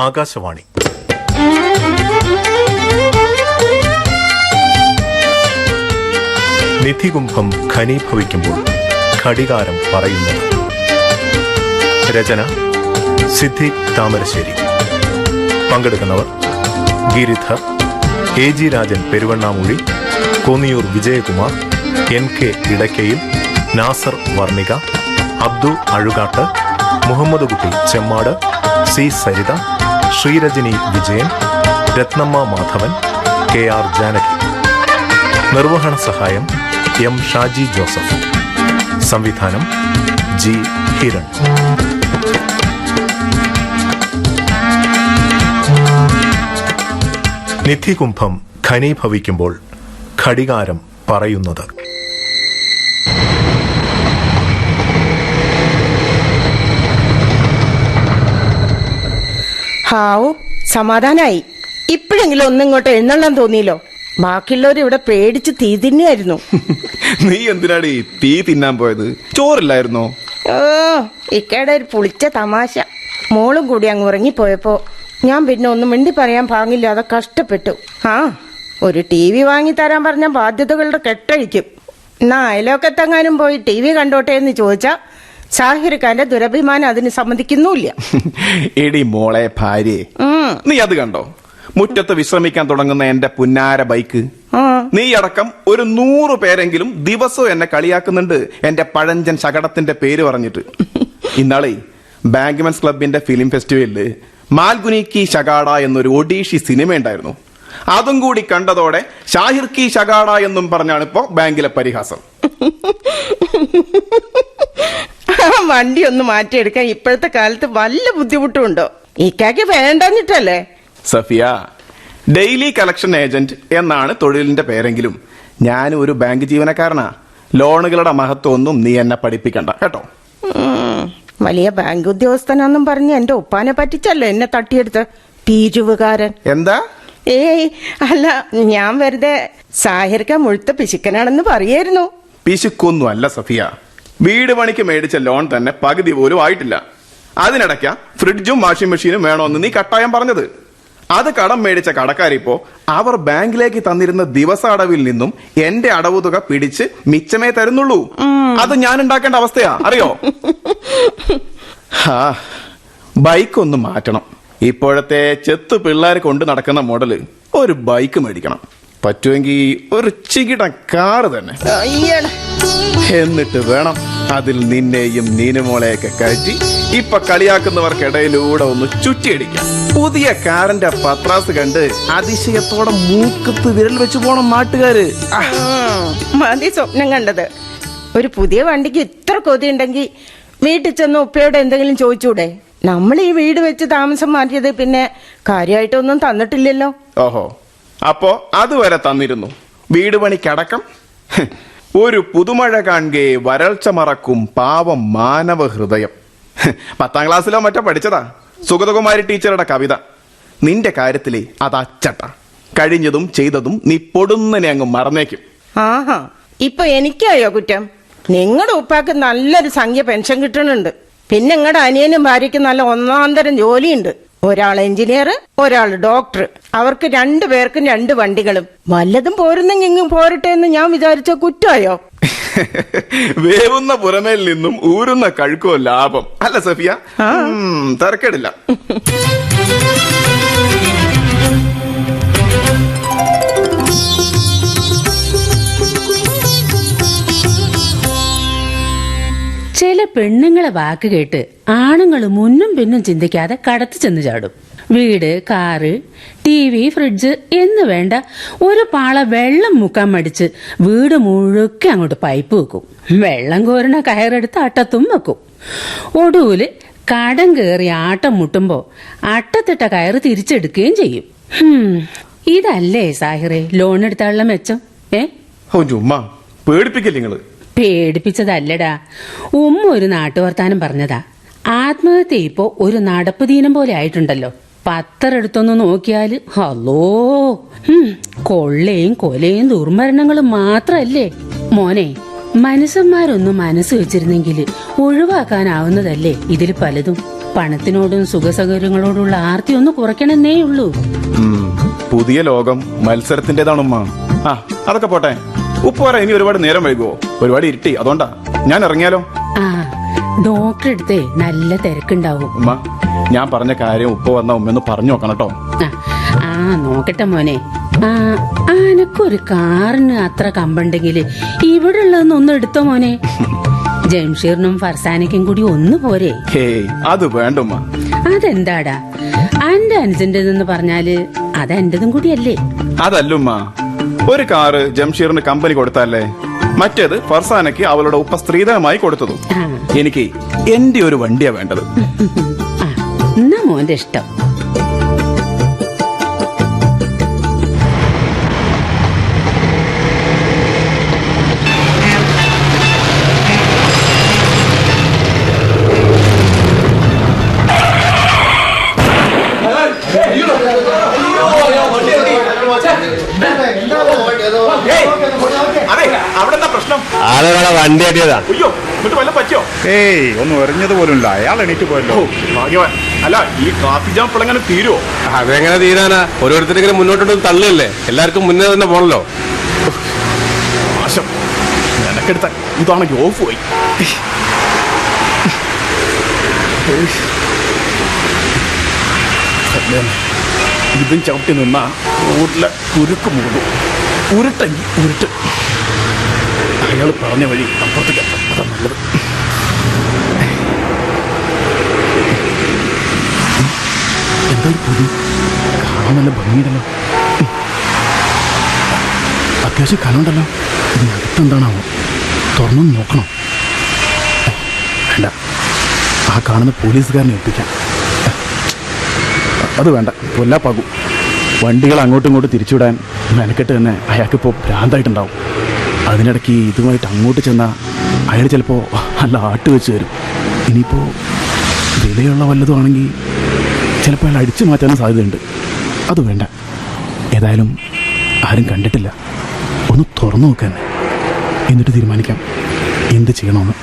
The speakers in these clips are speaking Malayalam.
ആകാശവാണി. നിധികുംഭം ഘനീഭവിക്കുമ്പോൾ ഘടികാരം പറയുന്നത്. രചന സിദ്ദീഖ് താമരശ്ശേരി. പങ്കെടുക്കുന്നവർ Giridhar, AG Rajan Peruvannamuzhi, Konniyoor Vijayakumar, NK ഇടക്കയിൽ, Nasar Varnika, Abdu Azhukattu, Muhammad Kutty Chemmad, C Saritha, Sreerajani Vijayan, Ratnamma Madhavan, KR Janaki. നിർവഹണ സഹായം M ഷാജി ജോസഫ്. സംവിധാനം G ഹിരൺ. നിധികുംഭം ഘനീഭവിക്കുമ്പോൾ ഘടികാരം പറയുന്നത്. ഹാവു, സമാധാനായി. ഇപ്പോഴെങ്കിലും ഒന്നിങ്ങോട്ട് എഴുന്നള്ളാൻ തോന്നിയല്ലോ. ബാക്കിയുള്ളവർ ഇവിടെ പേടിച്ച് തീ തിന്നായിരുന്നു. നീ എന്തിനാടി തീ തിന്നാൻ പോയത്? ചോറില്ലായിരുന്നോ? ഓ, ഇക്കയുടെ ഒരു പുളിച്ച തമാശ. മോളും കൂടി അങ്ങ് ഉറങ്ങിപ്പോയപ്പോ ഞാൻ പിന്നെ ഒന്നും മിണ്ടി പറയാൻ പാങ്ങില്ലാതെ കഷ്ടപ്പെട്ടു. ഒരു TV വാങ്ങി തരാൻ പറഞ്ഞ ബാധ്യതകളുടെ കെട്ടഴിക്കും. എന്നാ അയലോക്കത്തെങ്ങാനും പോയി TV കണ്ടോട്ടെ എന്ന് ചോദിച്ചാ സാഹിർ ഖാന്റെ ദുരഭിമാനം അതിന് സമ്മതിക്കുന്നുമില്ല. എടി മോളെ ഭാര്യയെ, നീ അത് കണ്ടോ? മുറ്റത്ത് വിശ്രമിക്കാൻ തുടങ്ങുന്ന എന്റെ പുന്നാര ബൈക്ക്. നീ അടക്കം ഒരു 100 പേരെങ്കിലും ദിവസവും എന്നെ കളിയാക്കുന്നുണ്ട് എന്റെ പഴഞ്ചൻ ശകടത്തിന്റെ പേര് പറഞ്ഞിട്ട്. ഇന്നാളെ ബാങ്ക്മെൻസ് ക്ലബിന്റെ ഫിലിം ഫെസ്റ്റിവലില് മാൽഗുനി കി ശകാട എന്നൊരു ഒഡീഷി സിനിമ ഉണ്ടായിരുന്നു. അതും കൂടി കണ്ടതോടെ ഷാഹിർ കി ശകാട എന്നും പറഞ്ഞാണ് ഇപ്പോ ബാങ്കിലെ പരിഹാസം. വണ്ടി ഒന്ന് മാറ്റിയെടുക്കാൻ ഇപ്പോഴത്തെ കാലത്ത് വല്ല ബുദ്ധിമുട്ടുണ്ടോ? ഇക്കാക്ക് വേണ്ടന്നിട്ടല്ലേ? സഫിയ, ഡെയിലി കളക്ഷൻ ഏജന്റ് എന്നാണ് തൊഴിലിന്റെ പേരെങ്കിലും ഞാൻ ഒരു ബാങ്ക് ജീവനക്കാരനാ. ലോണുകളുടെ മഹത്വം ഒന്നും നീ എന്നെ പഠിപ്പിക്കണ്ട കേട്ടോ. വലിയ ബാങ്ക് ഉദ്യോഗസ്ഥനാന്നും പറഞ്ഞ് എന്റെ ഒപ്പാനെ പറ്റിച്ചല്ലോ എന്നെ തട്ടിയെടുത്ത് പിരിവുകാരൻ. എന്താ? ഏയ് അല്ല, ഞാൻ വെറുതെ സാഹിർക്ക മുഴുത്ത പിശുക്കനാണെന്ന് പറയായിരുന്നു. പിശുക്കൊന്നും അല്ല സഫിയ. വീട് പണിക്ക് മേടിച്ച ലോൺ തന്നെ പകുതി പോലും ആയിട്ടില്ല. അതിനിടയ്ക്ക ഫ്രിഡ്ജും വാഷിംഗ് മെഷീനും വേണോന്ന് നീ കട്ടായം പറഞ്ഞത്. അത് കടം മേടിച്ച കടക്കാരിപ്പോ അവർ ബാങ്കിലേക്ക് തന്നിരുന്ന ദിവസ അടവിൽ നിന്നും എന്റെ അടവ് തുക പിടിച്ച് മിച്ചമേ തരുന്നുള്ളൂ. അത് ഞാൻ ഉണ്ടാക്കേണ്ട അവസ്ഥയാ, അറിയോ? ബൈക്ക് ഒന്ന് മാറ്റണം. ഇപ്പോഴത്തെ ചെത്ത് പിള്ളേർ കൊണ്ട് നടക്കുന്ന മോഡല് ഒരു ബൈക്ക് മേടിക്കണം. പറ്റുമെങ്കിൽ ഒരു ചികിട കാറ് തന്നെ. എന്നിട്ട് വേണം അതിൽ നിന്നെയും നീനുമോളെയൊക്കെ കയറ്റി ഇപ്പൊ കളിയാക്കുന്നവർക്കിടയിലൂടെ ഒന്ന് ചുറ്റിയടിക്കാം. പുതിയ കാറിന്റെ പത്രാസ് കണ്ട് അതിശയത്തോടെ മൂക്കത്ത് വിരൽ വെച്ച് പോണം നാട്ടുകാര്. മതി സ്വപ്നം കണ്ടത്. ഒരു പുതിയ വണ്ടിക്ക് ഇത്ര കൊതിയുണ്ടെങ്കിൽ വീട്ടിൽ ചെന്ന് ഉപ്പയോട് എന്തെങ്കിലും ചോദിച്ചൂടെ? നമ്മൾ ഈ വീട് വെച്ച് താമസം മാറ്റിയത് പിന്നെ കാര്യമായിട്ടൊന്നും തന്നിട്ടില്ലല്ലോ. ഓഹോ, അപ്പോ അതുവരെ തന്നിരുന്നു. വീട് പണിക്കടക്കം. ഒരു പുതുമഴ കാണുകെ വരൾച്ച മറക്കും പാവം മാനവ ഹൃദയം. 10ാം ക്ലാസ്സിലോ മറ്റോ പഠിച്ചതാ സുഗതകുമാരി ടീച്ചറുടെ കവിത. നിന്റെ കാര്യത്തിലേ അതച്ചട്ട. കഴിഞ്ഞതും ചെയ്തതും നീ പൊടുന്നനെ അങ്ങ് മറന്നേക്കും. ആഹാ, ഇപ്പൊ എനിക്കായോ കുറ്റം? നിങ്ങളുടെ ഉപ്പാക്ക് നല്ലൊരു സംഖ്യ പെൻഷൻ കിട്ടുന്നുണ്ട്. പിന്നെ നിങ്ങളുടെ അനിയനും ഭാര്യയ്ക്ക് നല്ല ഒന്നാന്തരം ജോലിയുണ്ട്. ഒരാൾ എഞ്ചിനീയർ, ഒരാൾ ഡോക്ടർ. അവർക്ക് 2 പേർക്കും 2 വണ്ടികളും. വല്ലതും പോരുന്നെങ്കിൽ ഇങ്ങും പോരട്ടെ എന്ന് ഞാൻ വിചാരിച്ച കുറ്റമായോ? വേവുന്ന പുറമേൽ നിന്നും ഊരുന്ന കഴുക്കോ ലാഭം അല്ല സഫിയ? തരക്കേടില്ല. ചില പെണ്ണുങ്ങളെ വാക്ക് കേട്ട് ആണുങ്ങൾ മുന്നും പിന്നും ചിന്തിക്കാതെ കടത്തി ചെന്ന് ചാടും. വീട്, കാറ്, TV, ഫ്രിഡ്ജ് എന്ന് വേണ്ട ഒരു പാള വെള്ളം മുക്കാൻ മടിച്ച് വീട് മുഴുക്കെ അങ്ങോട്ട് പൈപ്പ് വെക്കും. വെള്ളം കോരണ കയറെടുത്ത് അട്ടത്തും വെക്കും. ഒടുവില് കടം കയറി ആട്ടം മുട്ടുമ്പോ അട്ടത്തിട്ട കയറ് തിരിച്ചെടുക്കുകയും ചെയ്യും. ഇതല്ലേ സാഹിറെ ലോൺ എടുത്താനുള്ള മെച്ചം? പേടിപ്പിക്കല്ലേ നിങ്ങള്? പേടിപ്പിച്ചതല്ലടാ, ഒരു നാട്ടുവർത്താനം പറഞ്ഞതാ. ആത്മഹത്യ ഇപ്പോ ഒരു നടപ്പ് ദീനം പോലെ ആയിട്ടുണ്ടല്ലോ. പത്തരെടുത്തൊന്ന് നോക്കിയാല് ഹലോ, കൊള്ളയും കൊലയും ദുർമരണങ്ങളും മാത്രല്ലേ മോനെ. മനുഷ്യന്മാരൊന്നും മനസ്സ് വെച്ചിരുന്നെങ്കിൽ ഒഴിവാക്കാനാവുന്നതല്ലേ ഇതിൽ പലതും. പണത്തിനോടും സുഖസൗകര്യങ്ങളോടുള്ള ആർത്തി ഒന്ന് കുറയ്ക്കണമെന്നേ ഉള്ളൂ. പുതിയ ലോകം മത്സരത്തിന്റേതാണുമ്മ. ആ അതൊക്കെ പോട്ടെ. ഉപ്പ് വരാൻ ഇനി ഒരുപാട് നേരം വൈകുവോ? ഒരുപാട് ഇരുട്ടി, അതുകൊണ്ടാ ഞാൻ ഇറങ്ങിയാലോ? ആ ഡോക്ടറെ അടുത്തേ നല്ല തിരക്കുണ്ടാവും. ഉമ്മ, ഞാൻ പറഞ്ഞ കാര്യം ഉപ്പ് വന്ന ഉമ്മയൊന്ന് പറഞ്ഞു നോക്കണം കേട്ടോ. ആ നോക്കട്ടെ മോനെ. ആനക്കൊരു കാറിന് അത്ര കമ്പുണ്ടെങ്കിൽ ഇവിടെ ഉള്ളതൊന്നും എടുത്തോ മോനെ. ജംഷീറിനും ഫർസാനയ്ക്കും കൂടി ഒന്ന് പോരെ? ഹേയ് അത് വേണ്ടുമ്മ. അതെന്താടാ, അന്റെ അനുജന്റെന്ന് പറഞ്ഞാല് അതെന്റതും കൂടിയല്ലേ? അതല്ലുമ്മ, ഒരു കാറ് ജംഷീറിന് കമ്പനി കൊടുത്തല്ലേ, മറ്റേത് ഫർസാനയ്ക്ക് അവളുടെ ഉപ്പ സ്ത്രീധനമായി കൊടുത്തതും. എനിക്ക് എന്റെ ഒരു വണ്ടിയാ വേണ്ടത്. എന്നാ മോന്റെ ഇഷ്ടം. ആളുകളെ വണ്ടി അടിയതാ. ഏയ് ഒന്നും എറിഞ്ഞത് പോലുമില്ല. അയാൾ എണീറ്റ് പോയല്ലോ. അല്ല, ഈ ട്രാഫിക് ജാം ഇപ്പോഴെങ്ങനെ തീരുവോ? അതെങ്ങനെ തീരാനാ? ഓരോരുത്തരിങ്ങനെ മുന്നോട്ടോട്ട് തള്ളല്ലേ, എല്ലാവർക്കും മുന്നേ തന്നെ പോണല്ലോ. നാശം, നിനക്കെടുത്ത ഇതാണെങ്കിൽ ഓഫ് പോയി. ഇതും ചവിട്ടി നിന്നാ റോഡിലെ കുരുക്ക് മൂടും. ഉരുട്ടെങ്കിൽ ഉരുട്ട്. അയാൾ പറഞ്ഞ വഴി അപ്പുറത്തേക്ക് അതാ നല്ലത്. എന്താ ഒരു പുതിയ കാണാൻ നല്ല ഭംഗിയുണ്ടല്ലോ. അത്യാവശ്യം കനമുണ്ടല്ലോ. ഇതിനകത്തെന്താണാവോ? തുറന്നു നോക്കണം. വേണ്ട, ആ കാണുന്ന പോലീസുകാരനെ ഏൽപ്പിക്കാം. അത് വേണ്ട, കൊല്ലാപ്പാകും. വണ്ടികൾ അങ്ങോട്ടും ഇങ്ങോട്ടും തിരിച്ചുവിടാൻ മെനക്കെട്ട് തന്നെ അയാൾക്കിപ്പോൾ ഭ്രാന്തായിട്ടുണ്ടാവും. അതിനിടയ്ക്ക് ഇതുമായിട്ട് അങ്ങോട്ട് ചെന്നാൽ അയാൾ ചിലപ്പോൾ നല്ല ആട്ട് വെച്ച് തരും. ഇനിയിപ്പോൾ വിലയുള്ള വല്ലതും ആണെങ്കിൽ ചിലപ്പോൾ അയാൾ അടിച്ചു മാറ്റാനും സാധ്യതയുണ്ട്. അത് വേണ്ട. ഏതായാലും ആരും കണ്ടിട്ടില്ല. ഒന്ന് തുറന്നു നോക്കാൻ, എന്നിട്ട് തീരുമാനിക്കാം എന്ത് ചെയ്യണമെന്ന്.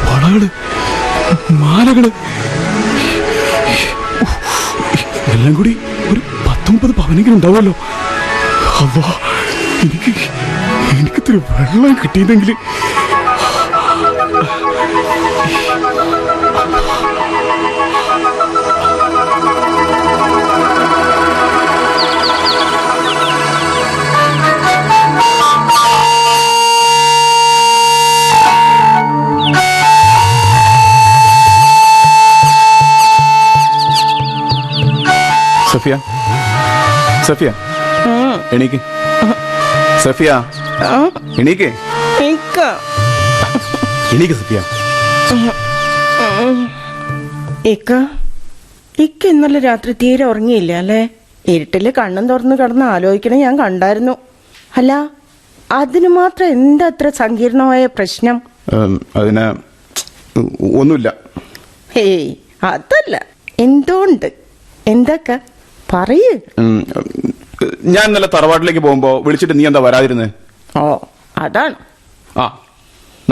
വളകള്, മാലകള് എല്ലാം കൂടി ഒരു 19 പവനെങ്കിലും ഉണ്ടാവുമല്ലോ. അവാ, എനിക്കിത്തിരി വെള്ളം കിട്ടിയതെങ്കിൽ. സഫിയ, സഫിയ എണീക്ക്. സഫിയ എണീക്ക്. എണീക്ക് സഫിയ. ഇക്ക ഇന്നലെ രാത്രി തീരെ ഉറങ്ങിയില്ല അല്ലേ? ഇരുട്ടില് കണ്ണും തുറന്ന് കിടന്ന് ആലോചിക്കണ ഞാൻ കണ്ടായിരുന്നു. അല്ല, അതിന് മാത്രം എന്താ അത്ര സങ്കീർണമായ പ്രശ്നം? അതിന് ഒന്നുമില്ല. ഹേയ് അതല്ല, എന്തുകൊണ്ട്? എന്താക്ക പറയ്. ഞാൻ ഇന്നലെ തറവാട്ടിലേക്ക് പോകുമ്പോ വിളിച്ചിട്ട് നീ എന്താ വരാതിരുന്നേ? ഓ അതാണ്. ആ,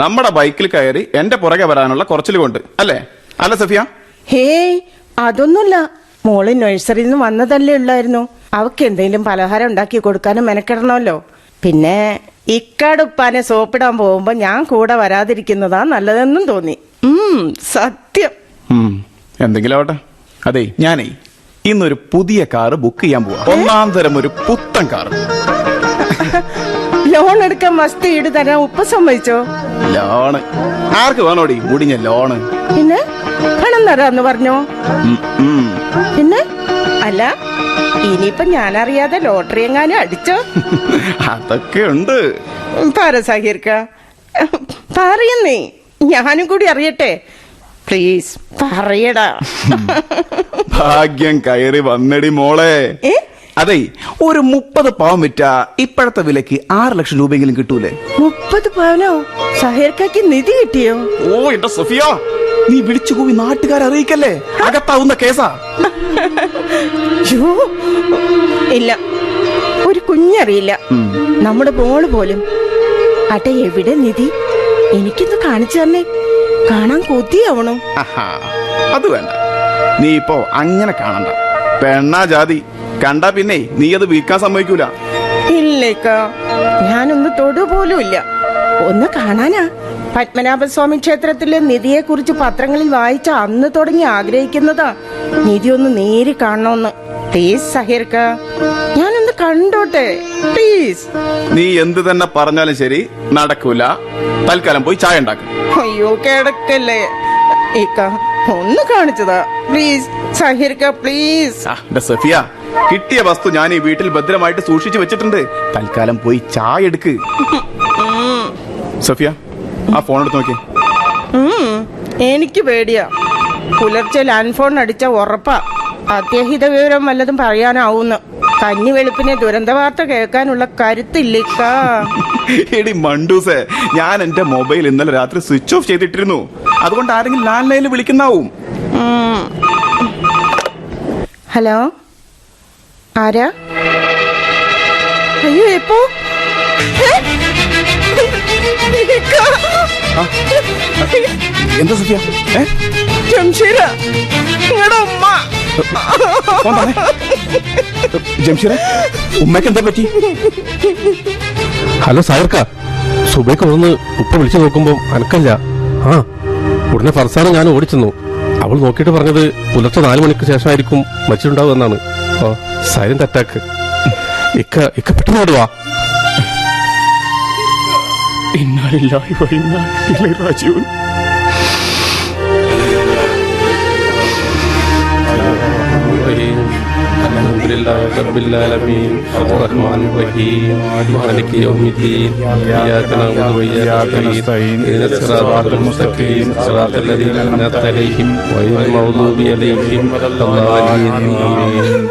നമ്മുടെ ബൈക്കിൽ കയറി എന്റെ പുറകെ വരാനുള്ള കുറച്ചിൽ കൊണ്ട് അല്ലേ? അല്ല സഫിയ? ഹേയ് അതൊന്നുമില്ല. മോള് നഴ്സറിയിൽ നിന്ന് വന്നതല്ലേ ഉള്ളായിരുന്നു. അവക്ക് എന്തെങ്കിലും പലഹാരം ഉണ്ടാക്കി കൊടുക്കാനും മെനക്കെടണമല്ലോ. പിന്നെ ഇക്കാടുപ്പാനെ സോപ്പിടാൻ പോകുമ്പോ ഞാൻ കൂടെ വരാതിരിക്കുന്നതാ നല്ലതെന്നും തോന്നി. സത്യം. എന്തെങ്കിലും ആവട്ടെ. അതെ, ഞാനേ ഇന്നൊരു പുതിയ കാറ് ബുക്ക് ചെയ്യാൻ പോവാ. ഒന്നാം തരം ഒരു പുത്തൻ കാറ്. ലോൺ എടുക്കാൻ മസ്ത് ഈട് തരാൻ ഉപ്പ സമ്മതിച്ചോ? ലോണ് ആർക്ക് വേണോടി? മുടിഞ്ഞ ലോണ്. പിന്നെ പണം തരാന്ന് പറഞ്ഞോ? പിന്നെ അല്ല, ഇനിയിപ്പൊ ഞാനറിയാതെ ലോട്ടറി എങ്ങാനും അടിച്ചോ? അതൊക്കെ ഉണ്ട്. പാരസാഹിർക്ക പറയുന്നേ, ഞാനും കൂടി അറിയട്ടെ. പ്ലീസ് പറയടാ. ഭാഗ്യം കയറി വന്നടി മോളെ. അതെ, ഒരു 30 പവൻ വിറ്റാ ഇപ്പോഴത്തെ വിലക്ക് 6 ലക്ഷം രൂപയെങ്കിലും കിട്ടൂലേ? 30 പവനോ? സഹീർക്കയ്ക്ക് നിധി കിട്ടിയോ? ഓ എന്റെ സഫിയ, നീ വിളിച്ചു പോയി നാട്ടുകാരെ അറിയിക്കല്ലേ, അകത്താവുന്ന കേസാ. യ്യോ, ഇല്ല, ഒരു കുഞ്ഞറിയില്ല, നമ്മുടെ മോള് പോലും. അട്ടെ, എവിടെ നിധി? എനിക്കൊന്ന് കാണിച്ചു തന്നെ, കാണാൻ കൊതിയാവണം. ആഹാ, അത് വേണ്ട. നീ ഇപ്പോ അങ്ങനെ കാണണ്ട. പെണ്ണാ ജാതി കണ്ടാ പിന്നെ നീ അത് വീക്കാൻ സമ്മതിക്കൂല. ഇല്ലേക്ക, ഞാനൊന്ന് തൊടുപോലും ഇല്ല. ഒന്ന് കാണാനാ. പത്മനാഭസ്വാമി ക്ഷേത്രത്തിലെ നിധിയെ കുറിച്ച് പത്രങ്ങളിൽ വായിച്ച അന്ന് തുടങ്ങി ആഗ്രഹിക്കുന്നതാ നിധി ഒന്ന് നേരി കാണണമെന്ന്. പ്ലീസ് സഹീർക്ക, ഞാനൊന്ന് കണ്ടോട്ടെ പ്ലീസ്. നീ എന്ത് തന്നെ പറഞ്ഞാലും ശരി, നടക്കൂല. തൽക്കാലം പോയി ചായ ഉണ്ടാക്കും. അയ്യോ, കിടക്കല്ലേ ഇക്ക, ഒന്ന് കാണിച്ചതാ പ്ലീസ് സഹീർക്ക, പ്ലീസ്. സഫിയ, കിട്ടിയ വസ്തു ഞാൻ ഈ വീട്ടിൽ ഭദ്രമായിട്ട് സൂക്ഷിച്ചു വെച്ചിട്ടുണ്ട്. തൽക്കാലം പോയി ചായ എടുക്ക്. സഫിയ, ആ ഫോൺ എടുത്ത് നോക്കി. എനിക്ക് പേടിയാ. പുലർച്ചെ ലാൻഡ് ഫോൺ അടിച്ച ഉറപ്പാ അത്യാഹിത വിവരം വല്ലതും പറയാനാവുന്നു. കഞ്ഞി വെളുപ്പിനെ ദുരന്ത വാർത്ത കേൾക്കാനുള്ള കരുത്തില്ലിക്ക. എടി മണ്ടൂസേ, ഞാൻ എന്റെ മൊബൈൽ ഇന്നലെ രാത്രി സ്വിച്ച് ഓഫ് ചെയ്തിട്ടിരുന്നു. അതുകൊണ്ട് ആരെങ്കിലും ലാൻഡ് ലൈനിൽ വിളിക്കുന്നാവും. ഹലോ, ആരാ? അയ്യോ, എപ്പോ? എന്താ സഫിയ? ജംഷീര, നിങ്ങളുടെ ഉമ്മ. ജംഷീറെ, ഉമ്മക്ക് എന്താ പറ്റി? ഹലോ സായർക്ക, സുബൈക്ക് ഒന്ന് ഉപ്പ വിളിച്ചു നോക്കുമ്പോ അനക്കല്ല. ആ, ഉടനെ ഫർസാനെ ഞാൻ ഓടിച്ചെന്നു. അവൾ നോക്കിയിട്ട് പറഞ്ഞത് പുലർച്ചെ 4 മണിക്ക് ശേഷമായിരിക്കും മരിച്ചിട്ടുണ്ടാവും എന്നാണ്. ഓ, സൈലന്റ് അറ്റാക്ക്. ഇക്ക പെട്ടെന്ന് ഓടുവാ. ഇന്നാലില്ലാഹി വ ഇന്നാ ഇലൈഹി റാജിഊൻ. അൽഹംദുലില്ലാഹി റബ്ബിൽ ആലമീൻ അർറഹ്മാനിർ റഹീം മാലികി യൗമിദ്ദീൻ ഇയ്യാക നഅ്ബുദു വ ഇയ്യാക നസ്തഈൻ ഇഹ്ദിനസ് സിറാത്തൽ മുസ്തഖീം സിറാത്തൽ ലദീന അൻഅംത അലൈഹിം ഗൈറിൽ മഗ്ദൂബി അലൈഹിം വലദ്ദാലിൻ.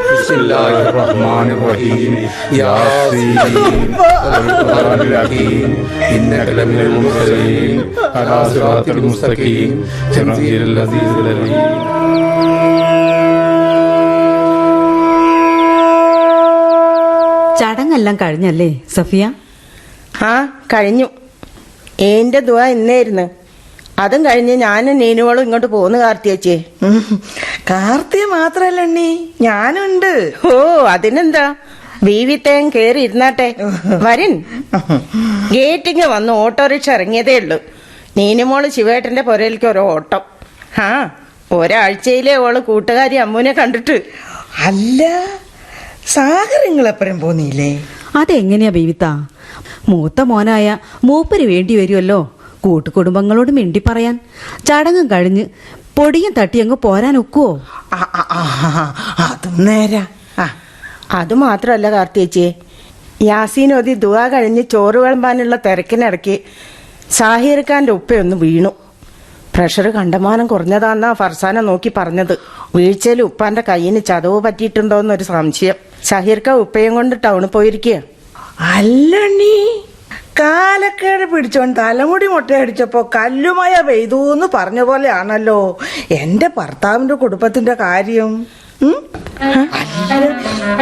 ബിസ്മില്ലാഹിർ റഹ്മാനിർ റഹീം യാസീൻ വൽ ഖുർആനിൽ ഹകീം ഇന്നക ലമിനൽ മുർസലീൻ അലാ സിറാത്തിൽ മുസ്തഖീം തൻസീലുൽ അസീസിൽ അലീം. ചടങ്ങെല്ലാം കഴിഞ്ഞല്ലേ സഫിയ? ആ, കഴിഞ്ഞു. എന്റെ ദുആ ഇന്നായിരുന്നു. അതും കഴിഞ്ഞ് ഞാനും നീനുവളും ഇങ്ങോട്ട് പോന്നു കാർത്തിയച്ചേ. കാർത്തിയ മാത്രല്ല എണ്ണി, ഞാനുണ്ട്. ഓ, അതിനെന്താ, വീവിത്തേം കേറി ഇരുന്നാട്ടെ. വരൻ ഗേറ്റിങ് വന്ന് ഓട്ടോറിക്ഷ ഇറങ്ങിയതേ ഉള്ളൂ. നീനുമോള് ശിവേട്ടന്റെ പുരയിലേക്ക് ഒരു ഓട്ടം. ആ, ഒരാഴ്ചയിലെ ഓള് കൂട്ടുകാരി അമ്മുനെ കണ്ടിട്ട്. അല്ല, സാഗരങ്ങളെപ്പരം പോന്നില്ലേ? അതെങ്ങനെയാ ബീവിത്ത? മൂത്ത മോനായ മൂപ്പര് വേണ്ടി വരുമല്ലോ കൂട്ടുകുടുംബങ്ങളോട് മിണ്ടി പറയാൻ. ചടങ്ങും കഴിഞ്ഞ് പൊടിയും തട്ടിയങ്ങ് പോരാൻ ഒക്കുവോ? അതും നേരാ. അത് മാത്രമല്ല കാർത്തിയേച്ചിയെ, യാസീനോദി ദുആ കഴിഞ്ഞ് ചോറ് വിളമ്പാനുള്ള തിരക്കിനിടയ്ക്ക് സാഹിർ ഖാന്റെ ഉപ്പയൊന്ന് വീണു. പ്രഷർ കണ്ടമാനം കുറഞ്ഞതാന്നാ ഫർസാന നോക്കി പറഞ്ഞത്. വീഴ്ചയിൽ ഉപ്പാന്റെ കയ്യിന് ചതവ് പറ്റിയിട്ടുണ്ടോന്നൊരു സംശയം. സാഹിർ ഖാൻ ഉപ്പയും കൊണ്ട് ടൗണിൽ പോയിരിക്കുക. അല്ലണ്ണി, കാലക്കേട് പിടിച്ചോണ്ട് തലമുടി മുട്ടയടിച്ചപ്പോ കല്ലുമയ പെയ്തൂന്ന് പറഞ്ഞ പോലെയാണല്ലോ എന്റെ ഭർത്താവിന്റെ കുടുംബത്തിന്റെ കാര്യം.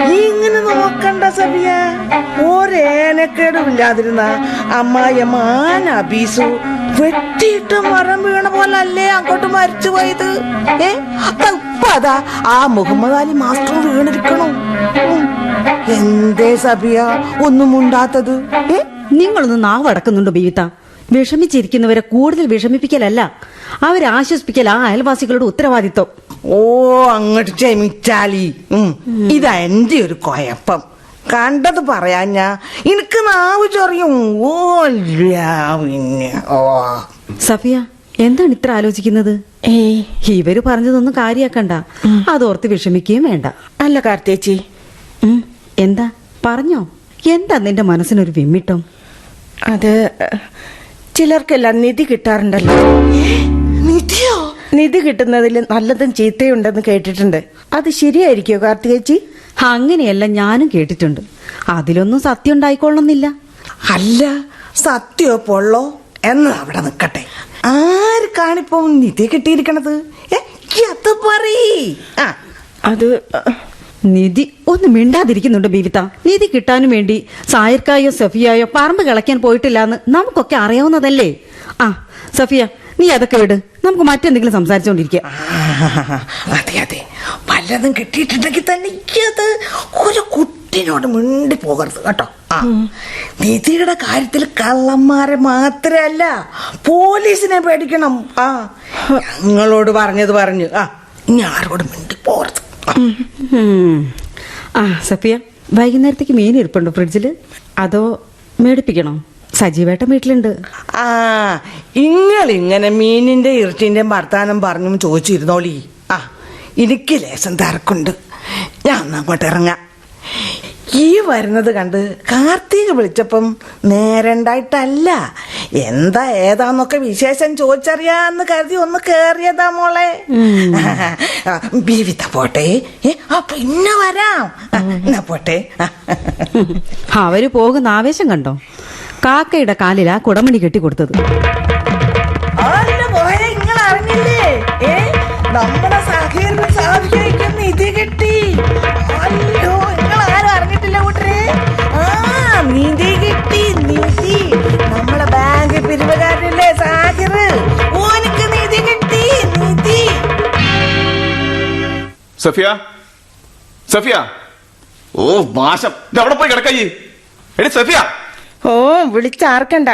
നീ ഇങ്ങനെ നോക്കണ്ട സബിയ. ഒരേനക്കേടും ഇല്ലാതിരുന്ന അമ്മായിയമ്മാൻ അബീസു വെട്ടിയിട്ട് മരം വീണ പോലല്ലേ അങ്ങോട്ട് മരിച്ചു പോയത്. ഇപ്പൊ അതാ ആ മുഹമ്മദ് അലി മാസ്റ്റർ വീണിരിക്കണു. എന്തേ സബിയ ഒന്നും ഉണ്ടാത്തത്? നിങ്ങളൊന്ന് നാവ് അടക്കുന്നുണ്ടോ ബീവിത്ത? വിഷമിച്ചിരിക്കുന്നവരെ കൂടുതൽ വിഷമിപ്പിക്കലല്ല, അവരെ ആശ്വസിപ്പിക്കൽ ആ അയൽവാസികളുടെ ഉത്തരവാദിത്വം. ഓ, അങ്ങോട്ട് ക്ഷമിച്ചാലി. ഇതാ എന്റെ ഒരു കുഴപ്പം. കണ്ടത് പറയാഞ്ഞ എനിക്ക് നാവ് ചൊറിയും. ഓ പിന്നെ ഓ സഫിയ, എന്താണ് ഇത്ര ആലോചിക്കുന്നത്? ഇവര് പറഞ്ഞതൊന്നും കാര്യാക്കണ്ട, അതോർത്ത് വിഷമിക്കുകയും വേണ്ട. അല്ല കാർത്തേച്ചി, എന്താ പറഞ്ഞോ? എന്താ നിന്റെ മനസ്സിനൊരു വിമ്മിട്ടം? അത് ചിലർക്കെല്ലാം നിധി കിട്ടാറുണ്ടല്ലോ. നിധിയോ? നിധി കിട്ടുന്നതിൽ നല്ലതും ചീത്തയുണ്ടെന്ന് കേട്ടിട്ടുണ്ട്. അത് ശരിയായിരിക്കോ കാർത്തികേച്ചി? അങ്ങനെയല്ല ഞാനും കേട്ടിട്ടുണ്ട്. അതിലൊന്നും സത്യം ഉണ്ടായിക്കൊള്ളുന്നില്ല. അല്ല, സത്യോ പൊള്ളോ എന്ന് അവിടെ നിക്കട്ടെ. ആർക്കാണിപ്പം നിധി കിട്ടിയിരിക്കണത്? അത് പറയ്. അത് നിധി ഒന്ന് മിണ്ടാതിരിക്കുന്നുണ്ട് ബീവിത്ത. നിധി കിട്ടാനും വേണ്ടി സായർക്കായോ സഫിയായോ പറമ്പ് കിളയ്ക്കാൻ പോയിട്ടില്ലാന്ന് നമുക്കൊക്കെ അറിയാവുന്നതല്ലേ. ആ സഫിയ, നീ അതൊക്കെ വിട്, നമുക്ക് മറ്റെന്തെങ്കിലും സംസാരിച്ചോണ്ടിരിക്കാം. അതെ അതെ, പലതും കിട്ടിയിട്ടുണ്ടെങ്കിൽ തന്നെ അത് ഒരു കുട്ടിനോട് മിണ്ടി പോകരുത് കേട്ടോ. നിധിയുടെ കാര്യത്തിൽ കള്ളന്മാരെ മാത്രല്ല പോലീസിനെ പേടിക്കണം. ഞങ്ങളോട് പറഞ്ഞത് പറഞ്ഞു. ഇനി ആരോട് മിണ്ടി പോകരുത്. ആ സഫിയ, വൈകുന്നേരത്തേക്ക് മീൻ ഇരിപ്പുണ്ടോ ഫ്രിഡ്ജിൽ? അതോ മേടിപ്പിക്കണോ? സജീവേട്ടൻ വീട്ടിലുണ്ട്. ഇങ്ങനെ മീനിന്റെ ഇറച്ചിന്റെ വർത്താനം പറഞ്ഞു ചോദിച്ചിരുന്നോളി. എനിക്ക് ലേശം തിരക്കുണ്ട്, ഞാൻ അങ്ങോട്ട് ഇറങ്ങാം. ഈ വരുന്നത് കണ്ട് കാർത്തിക വിളിച്ചപ്പം നേരണ്ടായിട്ടല്ല, എന്താ ഏതാന്നൊക്കെ വിശേഷം ചോദിച്ചറിയാന്ന് കരുതി ഒന്ന് കേറിയതാ മോളെ. ബീവിത പോട്ടെ, പിന്നെ വരാം. എന്നാ പോട്ടെ. അവര് പോകുന്ന ആവേശം കണ്ടോ? കാക്കയുടെ കാലിലാ കുടമണി കെട്ടി കൊടുത്തത്. നിങ്ങൾ അറിഞ്ഞില്ലേ? നമ്മുടെ സഹീറിന് സാധിക്കും നിധി കിട്ടി. അയ്യോ, നിങ്ങൾ ആരും അറിഞ്ഞിട്ടില്ല കൂട്ടരെ. നിധി കിട്ടി, നിധി. നമ്മളെ ബാങ്ക് പിരിവുകാരനല്ലേ സാഹിർ, ഓനിക്ക് നിധി കിട്ടി, നിധി. സഫിയ, സഫിയ, ഓ നാശം, അവിടെ പോയി കിടക്കേ. എടി സഫിയ. ഓ, വിളിച്ചാർക്കണ്ട,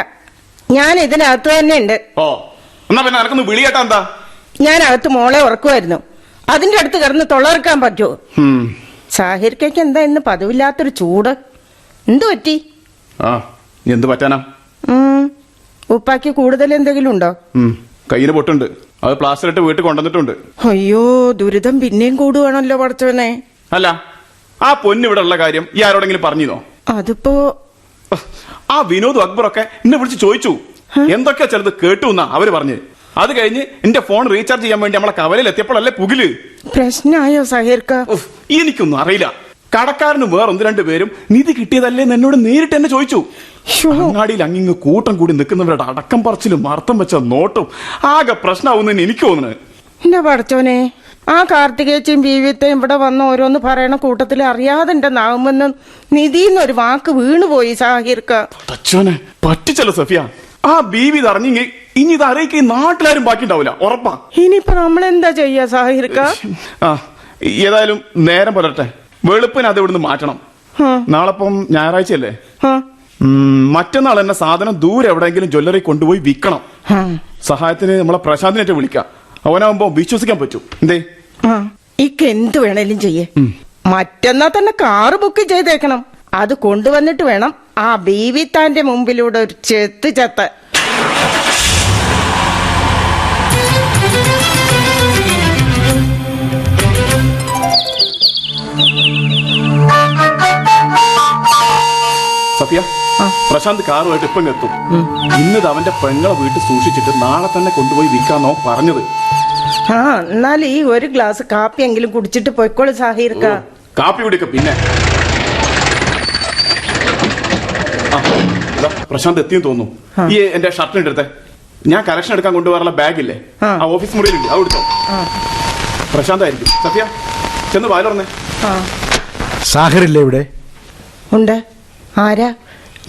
ഞാൻ ഇതിനകത്ത് തന്നെ ഉണ്ട്. ഓ, എന്നാ പിന്നെ നടക്കുന്നു വിളിയേട്ടാ. എന്താ? ഞാൻ അകത്ത് മോളെ ഉറക്കുമായിരുന്നു, അതിന്റെ അടുത്ത് കിടന്ന് തൊള്ളയിറക്കാൻ പറ്റുമോ? സാഹിർക്കയ്ക്ക് എന്താ ഇന്ന് പതിവില്ലാത്തൊരു ചൂട്? എന്തു പറ്റി? എന്ത് പറ്റാനാ? ഉപ്പാക്ക് കൂടുതൽ എന്തെങ്കിലും ഉണ്ടോ? കയ്യിന് പൊട്ടുണ്ട്, അത് പ്ലാസ്റ്റർ ഇട്ട് വീട്ടിൽ കൊണ്ടുവന്നിട്ടുണ്ട്. അയ്യോ, ദുരിതം പിന്നെയും കൂടുവാണല്ലോ പടച്ചവനെ. അല്ല, ആ പൊന്ന് ഇവിടെ ഉള്ള കാര്യം ഈ ആരോടെങ്കിലും പറഞ്ഞോ? അതിപ്പോ ആ വിനോദ് അക്ബറൊക്കെ എന്നെ വിളിച്ച് ചോദിച്ചു, എന്തൊക്കെയാ ചിലത് കേട്ടു എന്നാ അവര് പറഞ്ഞ്. അത് കഴിഞ്ഞ് എന്റെ ഫോൺ റീചാർജ് ചെയ്യാൻ വേണ്ടി നമ്മളെ കവലയിൽ എത്തിയപ്പോഴല്ലേ പുകില്. പ്രശ്നമായോ സാഹിർക്ക? എനിക്കൊന്നും അറിയില്ല. കടക്കാരന് വേറെ ഒന്ന് രണ്ടു പേരും നിധി കിട്ടിയതല്ലേ എന്നോട് നേരിട്ട് എന്നെ ചോദിച്ചു. അങ്ങാടിയിൽ അങ്ങിങ്ങ് കൂട്ടം കൂടി നിൽക്കുന്നവരുടെ അടക്കം പറച്ചിലും അർത്ഥം വെച്ച നോട്ടും ആകെ പ്രശ്നമാവുന്നതിന് എനിക്ക് തോന്നുന്നത്. എന്റെ പടച്ചോനെ, ആ കാർത്തികേച്ചിയും ബീവിത്തെയും ഇവിടെ വന്ന് ഓരോന്ന് പറയണ കൂട്ടത്തിൽ അറിയാതെ എന്റെ നാവുമെന്ന് നിധിന്നൊരു വാക്ക് വീണുപോയി സാഹിർക്ക. പടച്ചോനെ, പറ്റിച്ചല്ലോ സഫിയ. ആ ബീവി അറിഞ്ഞെങ്കിൽ ഇനി ഇത് അറിയിക്കുക നാട്ടിലാരും ബാക്കി ഉണ്ടാവില്ല, ഉറപ്പാ. ഇനിയിപ്പോ നമ്മളെന്താ ചെയ്യാ സാഹിർക്ക? ഏതായാലും നേരം പുലരട്ടെ, വെളുപ്പിന് അത് ഇവിടുന്ന് മാറ്റണം. നാളെപ്പം ഞായറാഴ്ചയല്ലേ? മറ്റന്നാൾ എന്നെ സാധനം ദൂരെ എവിടെയെങ്കിലും ജ്വല്ലറി കൊണ്ടുപോയി വിൽക്കണം. സഹായത്തിന് നമ്മളെ പ്രശാന്തിനെ വിളിക്കാം, അവനാവുമ്പോ വിശ്വസിക്കാൻ പറ്റും. എന്തേ? ഇക്ക് എന്ത് വേണേലും ചെയ്യേ. മറ്റന്നാ തന്നെ കാറ് ബുക്ക് ചെയ്തേക്കണം. അത് കൊണ്ടുവന്നിട്ട് വേണം ആ ബീവിത്താന്റെ മുമ്പിലൂടെ ഒരു ചെത്ത് ചത്ത. സഫിയ, പ്രശാന്ത് കാറുമായിട്ട് ഇപ്പം എത്തും. ഇന്നത് അവന്റെ പെങ്ങളെ വീട്ടിൽ സൂക്ഷിച്ചിട്ട് നാളെ തന്നെ കൊണ്ടുപോയി വിൽക്കാന്നോ പറഞ്ഞത്. എന്നാൽ ഈ ഒരു ഗ്ലാസ് കാപ്പിയെങ്കിലും കുടിച്ചിട്ട് പോയിക്കോളൂ സാഹിർക്ക. കാപ്പി കുടിക്ക. പിന്നെ പ്രശാന്ത് എത്തിയെന്ന് തോന്നുന്നു. ഈ എന്റെ ഷർട്ടിന്റെ അടുത്തെ ഞാൻ കളക്ഷൻ എടുക്കാൻ കൊണ്ടുപോകാനുള്ള ബാഗില്ലേ, ആ ഓഫീസ് മുറിയിലില്ലേ, അത് എടുത്തോ. പ്രശാന്ത് ആയിരിക്കും. സഫിയ, ചെന്ന് വായിലുറന്നേ. സാഹിറില്ലേ ഇവിടെ? ഉണ്ട്. ആരാ?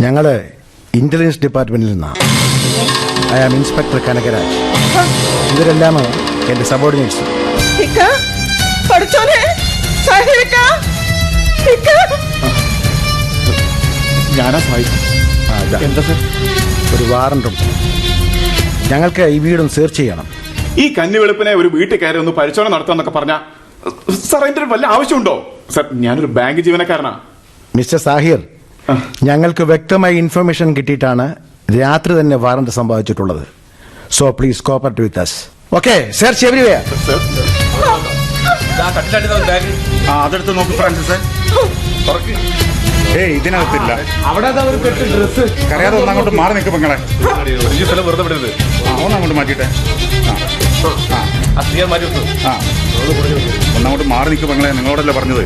ഞങ്ങള് ഇന്റലിജൻസ് ഡിപ്പാർട്ട്മെന്റിൽ നിന്നാണ്. I am inspector Kanakaraj. ഇവരെല്ലാം എന്റെ സബോർഡിനേറ്റ്സ്. ഞാനാ സഹായിക്കും. എന്താ സർ? ഒരു വാറണ്ടുണ്ട്. ഞങ്ങൾക്ക് ഈ വീടും സെർച്ച് ചെയ്യണം. ഈ കന്നി വെളുപ്പിനെ ഒരു വീട്ടിൽ കയറി ഒന്ന് പരിശോധന നടത്താന്നൊക്കെ പറഞ്ഞ സാർ, അതിന്റെ വല്ല ആവശ്യമുണ്ടോ? സർ, ഞാനൊരു ബാങ്ക് ജീവനക്കാരനാ. മിസ്റ്റർ സാഹിർ, ഞങ്ങൾക്ക് വ്യക്തമായ ഇൻഫർമേഷൻ കിട്ടിയിട്ടാണ് രാത്രി തന്നെ വാറണ്ട് സംഭവിച്ചിട്ടുള്ളത്. So please cooperate with us. Okay, search everywhere. അതെടുത്ത് നോക്ക് ഫ്രാൻസിസ്. ഇതിനകത്തില്ല. കരയാതെ ഒന്നങ്ങോട്ട് മാറി നിൽക്കും പെങ്ങളെ. ഒന്നങ്ങോട്ട് മാറ്റിട്ടെ. ഒന്നങ്ങോട്ട് മാറി നിൽക്കും പെങ്ങളെ, നിങ്ങളോടല്ലേ പറഞ്ഞത്.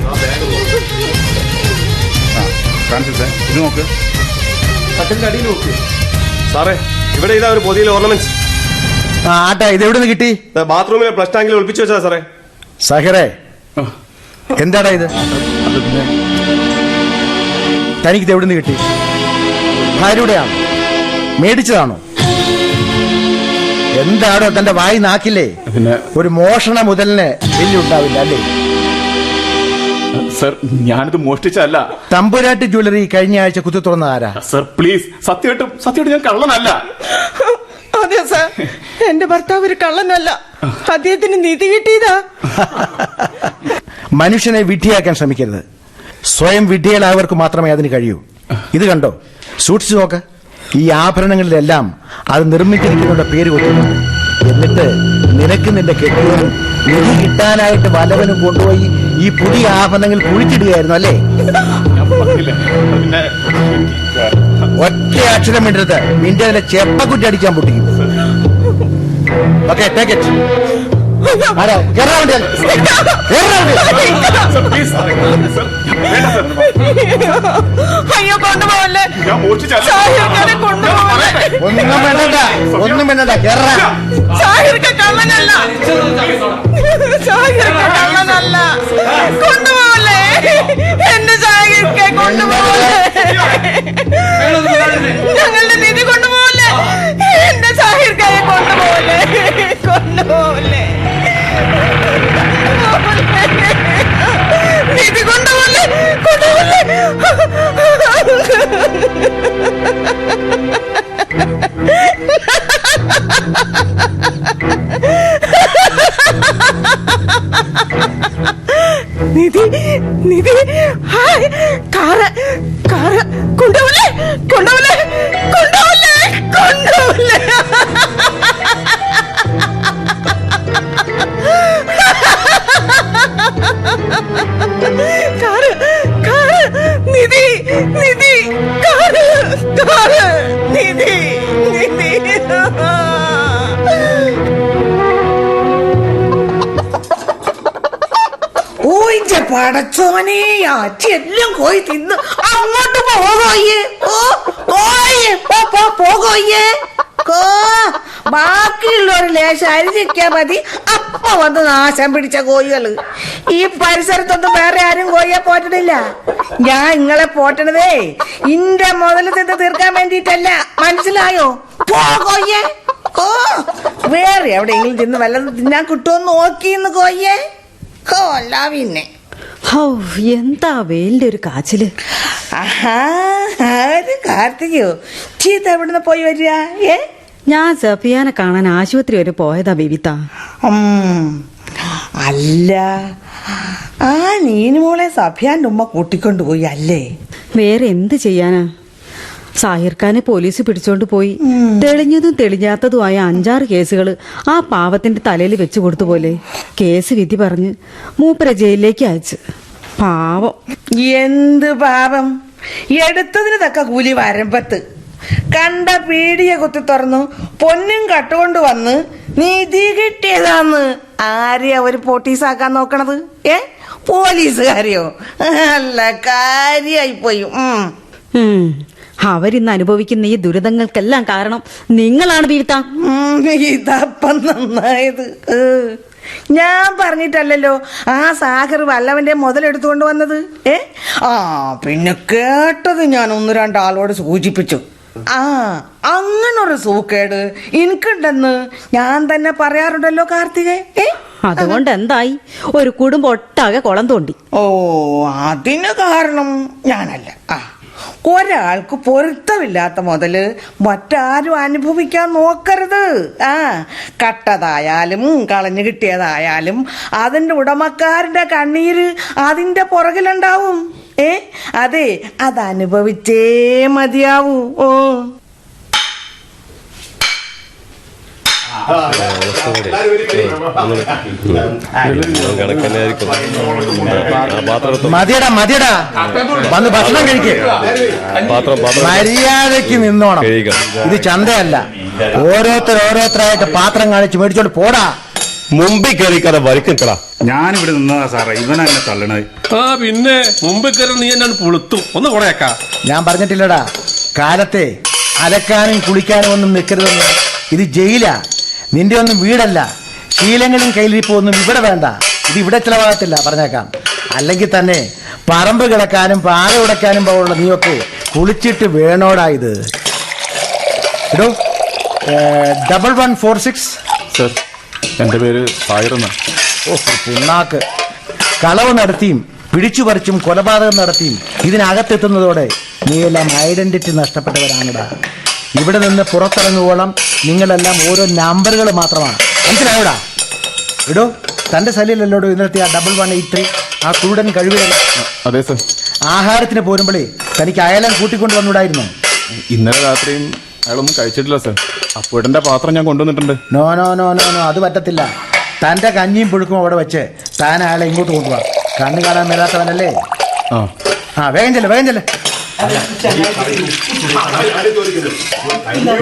ഫ്രാൻസിസ്, ഇത് നോക്ക്. സാറേ, ഇവിടെ ഇതാ ഒരു പൊതിയിൽ ഓർണമെന്റ്സ്. ആട്ടാ ഇത് എവിടെ നിന്ന് കിട്ടി? ബാത്റൂമിലെ ഫ്ലഷ് ടാങ്കിൽ ഒളിപ്പിച്ചു വെച്ചാ സാറേ. സാഹിറേ, എന്താടാ ഇത്? തനിക്കിത് എവിടെ നിന്ന് കിട്ടി? ഭാര്യയുടെയാണോ? മേടിച്ചതാണോ? എന്താണോ തന്റെ വായി നാക്കില്ലേ? പിന്നെ ഒരു മോഷണ മുതലിന് വെല്ലുണ്ടാവില്ല അല്ലേ? സർ, ഞാനിത് മോഷ്ടിച്ചല്ല. തമ്പുരാട്ടി ജ്വല്ലറി കഴിഞ്ഞ ആഴ്ച കുത്തി തുറന്ന ആരാ? സർ പ്ലീസ്, സത്യമായിട്ടും ഞാൻ കള്ളനല്ല. അതെ സാർ, എന്റെ ഭർത്താവ് ഒരു കള്ളനല്ല. അദ്ദേഹത്തിന് നിധി കിട്ടിയതാ. മനുഷ്യനെ വിഡ്ഢിയാക്കാൻ ശ്രമിക്കരുത്. സ്വയം വിഡ്ഢികളായവർക്ക് മാത്രമേ അതിന് കഴിയൂ. ഇത് കണ്ടോ, സൂക്ഷിച്ചു നോക്ക്. ഈ ആഭരണങ്ങളിലെല്ലാം അത് നിർമ്മിച്ചിരിക്കുന്നവരുടെ പേര് കൊത്തുന്നുണ്ട്. എന്നിട്ട് നിനക്ക് നിന്റെ കെട്ടിയവനും നിധി കിട്ടാനായിട്ട് വല്ലവനും കൊണ്ടുപോയി ഈ പുതിയ ആഭരണങ്ങൾ കുഴിച്ചിടുകയായിരുന്നു അല്ലേ? ഒറ്റ അക്ഷരം മിണ്ടരുത്. നിന്റെ അതിന്റെ ചെപ്പക്കുറ്റി അടിക്കാൻ പൊട്ടിക്കും. Okay, take it. അയ്യോ, കൊണ്ടുപോകല്ലേ. ഒന്നും വേണ്ട. സാഹിർക്ക് കള്ളനല്ല. കൊണ്ടുപോകല്ലേ. എന്റെ സാഹിർക്ക് കൊണ്ടുപോകല്ലേ. ഞങ്ങളുടെ നിധി കൊണ്ടുപോകല്ലേ. എന്റെ സാഹിർക്കായെ കൊണ്ടുപോകല്ലേ. നിധി കൊണ്ടുപോകല്ലേ. നിധി ഹായ്, കാറ് കൊണ്ടുപോകല്ലേ. പടച്ചോനെ, അച്ഛെല്ലാം കോയി തിന്ന് അങ്ങോട്ട് പോകോയ്യേ. പോകോയ്യേ. ബാക്കിയുള്ളൊരു ലേശം അരിഞ്ഞിക്കാ മതി. അപ്പൊ വന്ന് നാശം പിടിച്ച കോഴികള്. ഈ പരിസരത്തൊന്നും വേറെ ആരും കോഴിയെ പോറ്റണില്ല. ഞാൻ നിങ്ങളെ പോറ്റണതേ ഇന്റെ മുതല് തിന്ന് തീർക്കാൻ വേണ്ടിട്ടല്ല, മനസ്സിലായോ? പോകോയ്യേ. വേറെ എവിടെയെങ്കിലും തിന്ന് വല്ലതും തിന്നാൻ കിട്ടുമോ നോക്കിന്ന് കോയ്യേ. അല്ല പിന്നെ എന്താ വെയിലിന്റെ ഒരു കാച്ചില്. കാർത്തികയോ, ചീത്ത എവിടുന്ന് പോയി വരിക? ഞാൻ സഫിയാനെ കാണാൻ ആശുപത്രി വരെ പോയതാ ബിബിത്ത. അല്ല, ആ നീനുമോളെ സഫിയാന്റെ ഉമ്മ കൂട്ടിക്കൊണ്ടുപോയി അല്ലേ? വേറെ എന്ത് ചെയ്യാനാ? സാഹിർഖാനെ പോലീസ് പിടിച്ചോണ്ട് പോയി. തെളിഞ്ഞതും തെളിഞ്ഞാത്തതുമായ 5-6 കേസുകൾ ആ പാവത്തിന്റെ തലയിൽ വെച്ചു കൊടുത്തു പോലെ. കേസ് വിധി പറഞ്ഞ് മൂപ്പരെ ജയിലിലേക്ക് അയച്ചു. പാവം. എന്ത് പാവം? എടുത്തതിന് തക്ക കൂലി വരമ്പത്ത്. കണ്ട പീടിയെ കുത്തി തുറന്നു പൊന്നും കട്ടുകൊണ്ട് വന്ന് നിധി കിട്ടിയതാന്ന് ആരെയാ ഒരു പോട്ടീസാക്കാൻ നോക്കണത്? പോലീസുകാരെയോ? അല്ല, കാര്യായിപ്പോയി. അവരിന്ന് അനുഭവിക്കുന്ന ഈ ദുരിതങ്ങൾക്കെല്ലാം കാരണം നിങ്ങളാണ് ബീവിത്ത. ഇതപ്പം നന്നായത്. ഞാൻ പറഞ്ഞിട്ടല്ലോ ആ സാഗർ വല്ലവന്റെ മുതലെടുത്തുകൊണ്ട് വന്നത്. പിന്നെ കേട്ടത് ഞാൻ 1-2 ആളോട് സൂചിപ്പിച്ചു. അങ്ങനൊരു സൂക്കേട് എനിക്കുണ്ടെന്ന് ഞാൻ തന്നെ പറയാറുണ്ടല്ലോ കാർത്തികേ. അതുകൊണ്ട് എന്തായി? ഒരു കുടുംബം ഒട്ടാകെ കുളം തോണ്ടി. അതിന് കാരണം ഞാനല്ല. ഒരാൾക്ക് പൊരുത്തമില്ലാത്ത മുതല് മറ്റാരും അനുഭവിക്കാൻ നോക്കരുത്. കട്ടതായാലും കളഞ്ഞു കിട്ടിയതായാലും അതിന്റെ ഉടമക്കാരന്റെ കണ്ണീര് അതിന്റെ പുറകിലുണ്ടാവും. അതെ, അതനുഭവിച്ചേ മതിയാവൂ. മതിയടാ, വന്ന് ഭക്ഷണം കഴിക്കേ. മര്യാദക്ക് നിന്നോണം. ഇത് ചന്തയല്ല. ഓരോരുത്തരായിട്ട് പാത്രം കാണിച്ച് മേടിച്ചോണ്ട് പോടാ. മുമ്പിൽ കയറിക്കാതെ വലിക്കടാ. ഞാനിവിടെ നിന്നതാ സാറേ, ഇവനല്ല തള്ളണത്. പിന്നെ മുമ്പിൽ കയറി നീ എന്നാണ് പുളുത്തും. ഒന്ന് കൊടയാക്കാ. ഞാൻ പറഞ്ഞിട്ടില്ലടാ, കാലത്തെ അലക്കാനും കുളിക്കാനും ഒന്നും നിൽക്കരുതെന്ന്. ഇത് ജയിലാ. നിന്റെ ഒന്നും വീടല്ല, ശീലങ്ങളും കയ്യിലിരിപ്പൊന്നും ഇവിടെ വേണ്ട. ഇത് ഇവിടെ ചിലവാകത്തില്ല, പറഞ്ഞേക്കാം. അല്ലെങ്കിൽ തന്നെ പറമ്പ് കിടക്കാനും പാറ ഉടയ്ക്കാനും പോലുള്ള നീയൊക്കെ കുളിച്ചിട്ട് വേണോടാ ഇത്. ഇടോ 1146. സർ, എൻ്റെ പേര് സായിറെന്നാ. ഓ പുണ്ണാക്ക്. കളവ് നടത്തിയും പിടിച്ചു പറിച്ചും കൊലപാതകം നടത്തിയും ഇതിനകത്തെത്തുന്നതോടെ നീയെല്ലാം ഐഡന്റിറ്റി നഷ്ടപ്പെട്ടവരാണടാ. ഇവിടെ നിന്ന് പുറത്തിറങ്ങുവോളം നിങ്ങളെല്ലാം ഓരോ നമ്പറുകൾ മാത്രമാണ്. മനസ്സിലായോടാ? ഇടോ, തന്റെ ശല്യല്ലല്ലോടോ ഇന്നലത്തെ ആ 1183 ആ കുരുടൻ കഴിവുകൾ. അതെ സർ. ആഹാരത്തിന് പോരുമ്പോഴേ തനിക്ക് അയലം കൂട്ടിക്കൊണ്ട് വന്നൂടായിരുന്നു? ഇന്നലെ രാത്രിയും അയാളൊന്നും കഴിച്ചിട്ടില്ല സർ. അപ്പൂട്ടന്റെ പാത്രം ഞാൻ കൊണ്ടുവന്നിട്ടുണ്ട്. No no no no no, അത് പറ്റത്തില്ല. തന്റെ കഞ്ഞിയും പുഴുക്കും അവിടെ വെച്ച് താൻ അയാളെ ഇങ്ങോട്ട് കൊണ്ടുപോവാ. കണ്ണു കാണാൻ മേലാത്തവനല്ലേ? ആ വേഗം ചെല്ല്, വേഗം ചെല്ല്.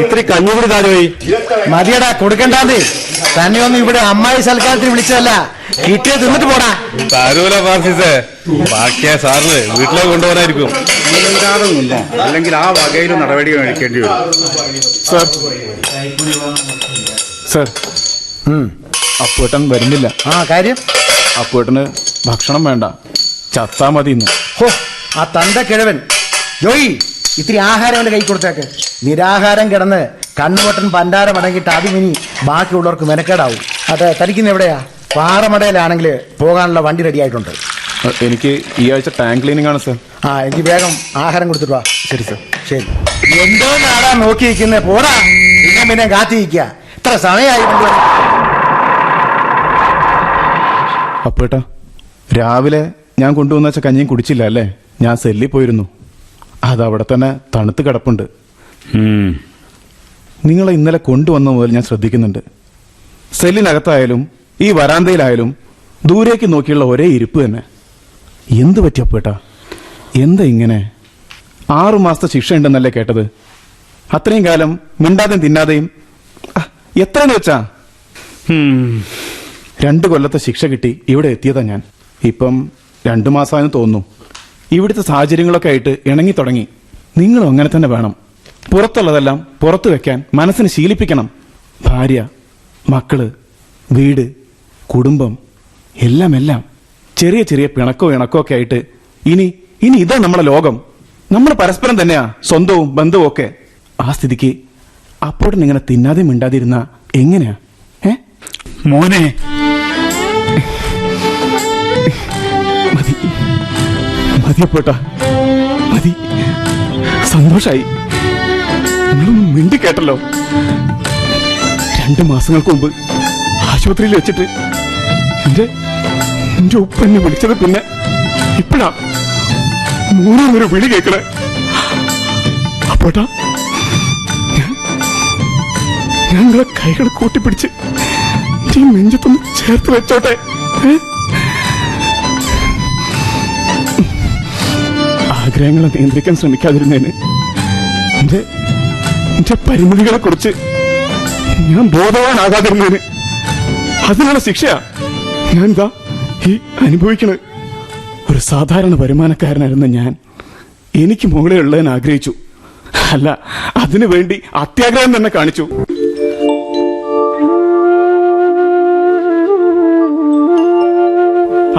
ഇത്തിരി കഞ്ഞുകൂടി താഴോയി. മതിയടാ, കൊടുക്കണ്ടാന്നേ. തന്നെ ഒന്നും ഇവിടെ അമ്മായി സൽക്കാരത്തിന് വിളിച്ചതല്ല, കിട്ടിയ തിന്നിട്ട് പോടാ. തരൂല ഫ്രാൻസിസേ, ബാക്കിയാ സാറിന് വീട്ടിലേക്ക് കൊണ്ടുപോകാനായിരിക്കും. നിന്നോ, അല്ലെങ്കിൽ ആ വകയിൽ നടപടി എടുക്കേണ്ടി വരും. സർ, സർ, അപ്പൂട്ടൻ വരുന്നില്ല. ആ കാര്യം? അപ്പൂട്ടന് ഭക്ഷണം വേണ്ട, ചത്താ മതി ഇന്ന്. ഹോ, ആ തന്റെ കിഴവൻ. ജോയി, ഇത്തിരി ആഹാരം അവന്റെ കൈ കൊടുത്തേക്ക്. നിരാഹാരം കിടന്ന് കണ്ണുപൊട്ടൻ പണ്ടാരം അടങ്ങിയിട്ട് അതും ഇനി ബാക്കിയുള്ളവർക്ക് മെനക്കേടാവും. അതെ, തനിക്കുന്ന എവിടെയാ? പാറമടയിലാണെങ്കിൽ പോകാനുള്ള വണ്ടി റെഡി ആയിട്ടുണ്ട്. എനിക്ക് ഈ ആഴ്ച ടാങ്ക് ക്ലീനിങ് ആണ് സർ. ആ, എനിക്ക് വേഗം ആഹാരം കൊടുത്തിട്ട് വാ. ശരി സർ. ശരി. എന്തോ നാടാ നോക്കിയിരിക്കുന്നത്? പോടാ, പിന്നെ കാത്തിരിക്കുക. ഇത്ര സമയമായി. അപ്പേട്ടാ, രാവിലെ ഞാൻ കൊണ്ടുവന്ന വെച്ച കഞ്ഞിയും കുടിച്ചില്ല അല്ലേ? ഞാൻ സെല്ലിൽ പോയിരുന്നു. അതവിടെ തന്നെ തണുത്ത് കിടപ്പുണ്ട്. നിങ്ങളെ ഇന്നലെ കൊണ്ടുവന്ന മുതൽ ഞാൻ ശ്രദ്ധിക്കുന്നുണ്ട്. സെല്ലിനകത്തായാലും ഈ വരാന്തയിലായാലും ദൂരേക്ക് നോക്കിയുള്ള ഒരേ ഇരിപ്പ് തന്നെ. എന്ത് പറ്റി അപ്പേട്ടാ? എന്താ ഇങ്ങനെ? 6 മാസത്തെ ശിക്ഷ ഉണ്ടെന്നല്ലേ കേട്ടത്? അത്രയും കാലം മിണ്ടാതെയും തിന്നാതെയും എത്രയെന്ന് വെച്ചാ? 2 കൊല്ലത്തെ ശിക്ഷ കിട്ടി ഇവിടെ എത്തിയതാ ഞാൻ. ഇപ്പം 2 മാസമായെന്ന് തോന്നുന്നു. ഇവിടുത്തെ സാഹചര്യങ്ങളൊക്കെ ആയിട്ട് ഇണങ്ങി തുടങ്ങി. നിങ്ങളും അങ്ങനെ തന്നെ വേണം. പുറത്തുള്ളതെല്ലാം പുറത്തു വെക്കാൻ മനസ്സിന് ശീലിപ്പിക്കണം. ഭാര്യ, മക്കള്, വീട്, കുടുംബം, എല്ലാം എല്ലാം ചെറിയ ചെറിയ പിണക്കോ ഇണക്കോ ഒക്കെ ആയിട്ട് ഇനി ഇതാ നമ്മളെ ലോകം. നമ്മൾ പരസ്പരം തന്നെയാ സ്വന്തവും ബന്ധവും ഒക്കെ. ആ സ്ഥിതിക്ക് അപ്പോഴും ഇങ്ങനെ തിന്നാതെ മിണ്ടാതിരുന്ന എങ്ങനെയാ? മോനെ, മതി മതിയപ്പോട്ടാ, മതി. സന്തോഷായി. നിങ്ങളൊന്നും മിണ്ടി കേട്ടല്ലോ. 2 മാസങ്ങൾക്ക് മുമ്പ് ആശുപത്രിയിൽ വെച്ചിട്ട് എന്റെ ഉപ്പ എന്നെ വിളിച്ചത് പിന്നെ ഇപ്പഴാ 3 വിളി കേൾക്കണേ. അപ്പോട്ടാ, ഞങ്ങളെ കൈകൾ കൂട്ടിപ്പിടിച്ച് ഈ നെഞ്ചത്തൊന്ന് ചേർത്ത് വെച്ചോട്ടെ. ആഗ്രഹങ്ങളെ നിയന്ത്രിക്കാൻ ശ്രമിക്കാതിരുന്നതിന് എന്റെ പരിമിതികളെ കുറിച്ച് ഞാൻ ബോധവാനാകാതിരുന്നതിന് അതിനുള്ള ശിക്ഷയാ ഞാൻ എന്താ ഈ അനുഭവിക്കണത്. ഒരു സാധാരണ വരുമാനക്കാരനായിരുന്ന ഞാൻ എനിക്ക് മുകളിൽ ഉള്ളതിന് ആഗ്രഹിച്ചു. അല്ല, അതിനു വേണ്ടി അത്യാഗ്രഹം തന്നെ കാണിച്ചു.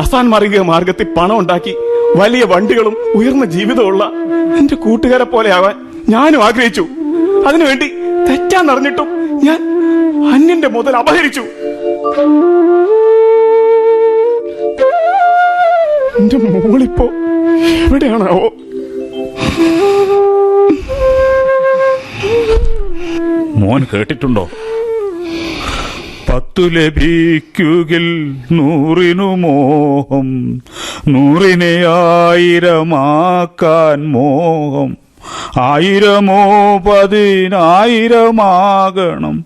അസാൻമാർഗിക മാർഗത്തിൽ പണം ഉണ്ടാക്കി വലിയ വണ്ടികളും ഉയർന്ന ജീവിതമുള്ള എന്റെ കൂട്ടുകാരെ പോലെ ആവാൻ ഞാനും ആഗ്രഹിച്ചു. അതിനുവേണ്ടി തെറ്റാന്നറിഞ്ഞിട്ടും ഞാൻ അന്യന്റെ മുതൽ അപഹരിച്ചു. എന്റെ മോളിപ്പോ എവിടെയാണാവോ? മോൻ കേട്ടിട്ടുണ്ടോ? 10 ലഭിക്കുകിൽ 100 മോഹം, 100 1000 മോഹം, 1000 10,000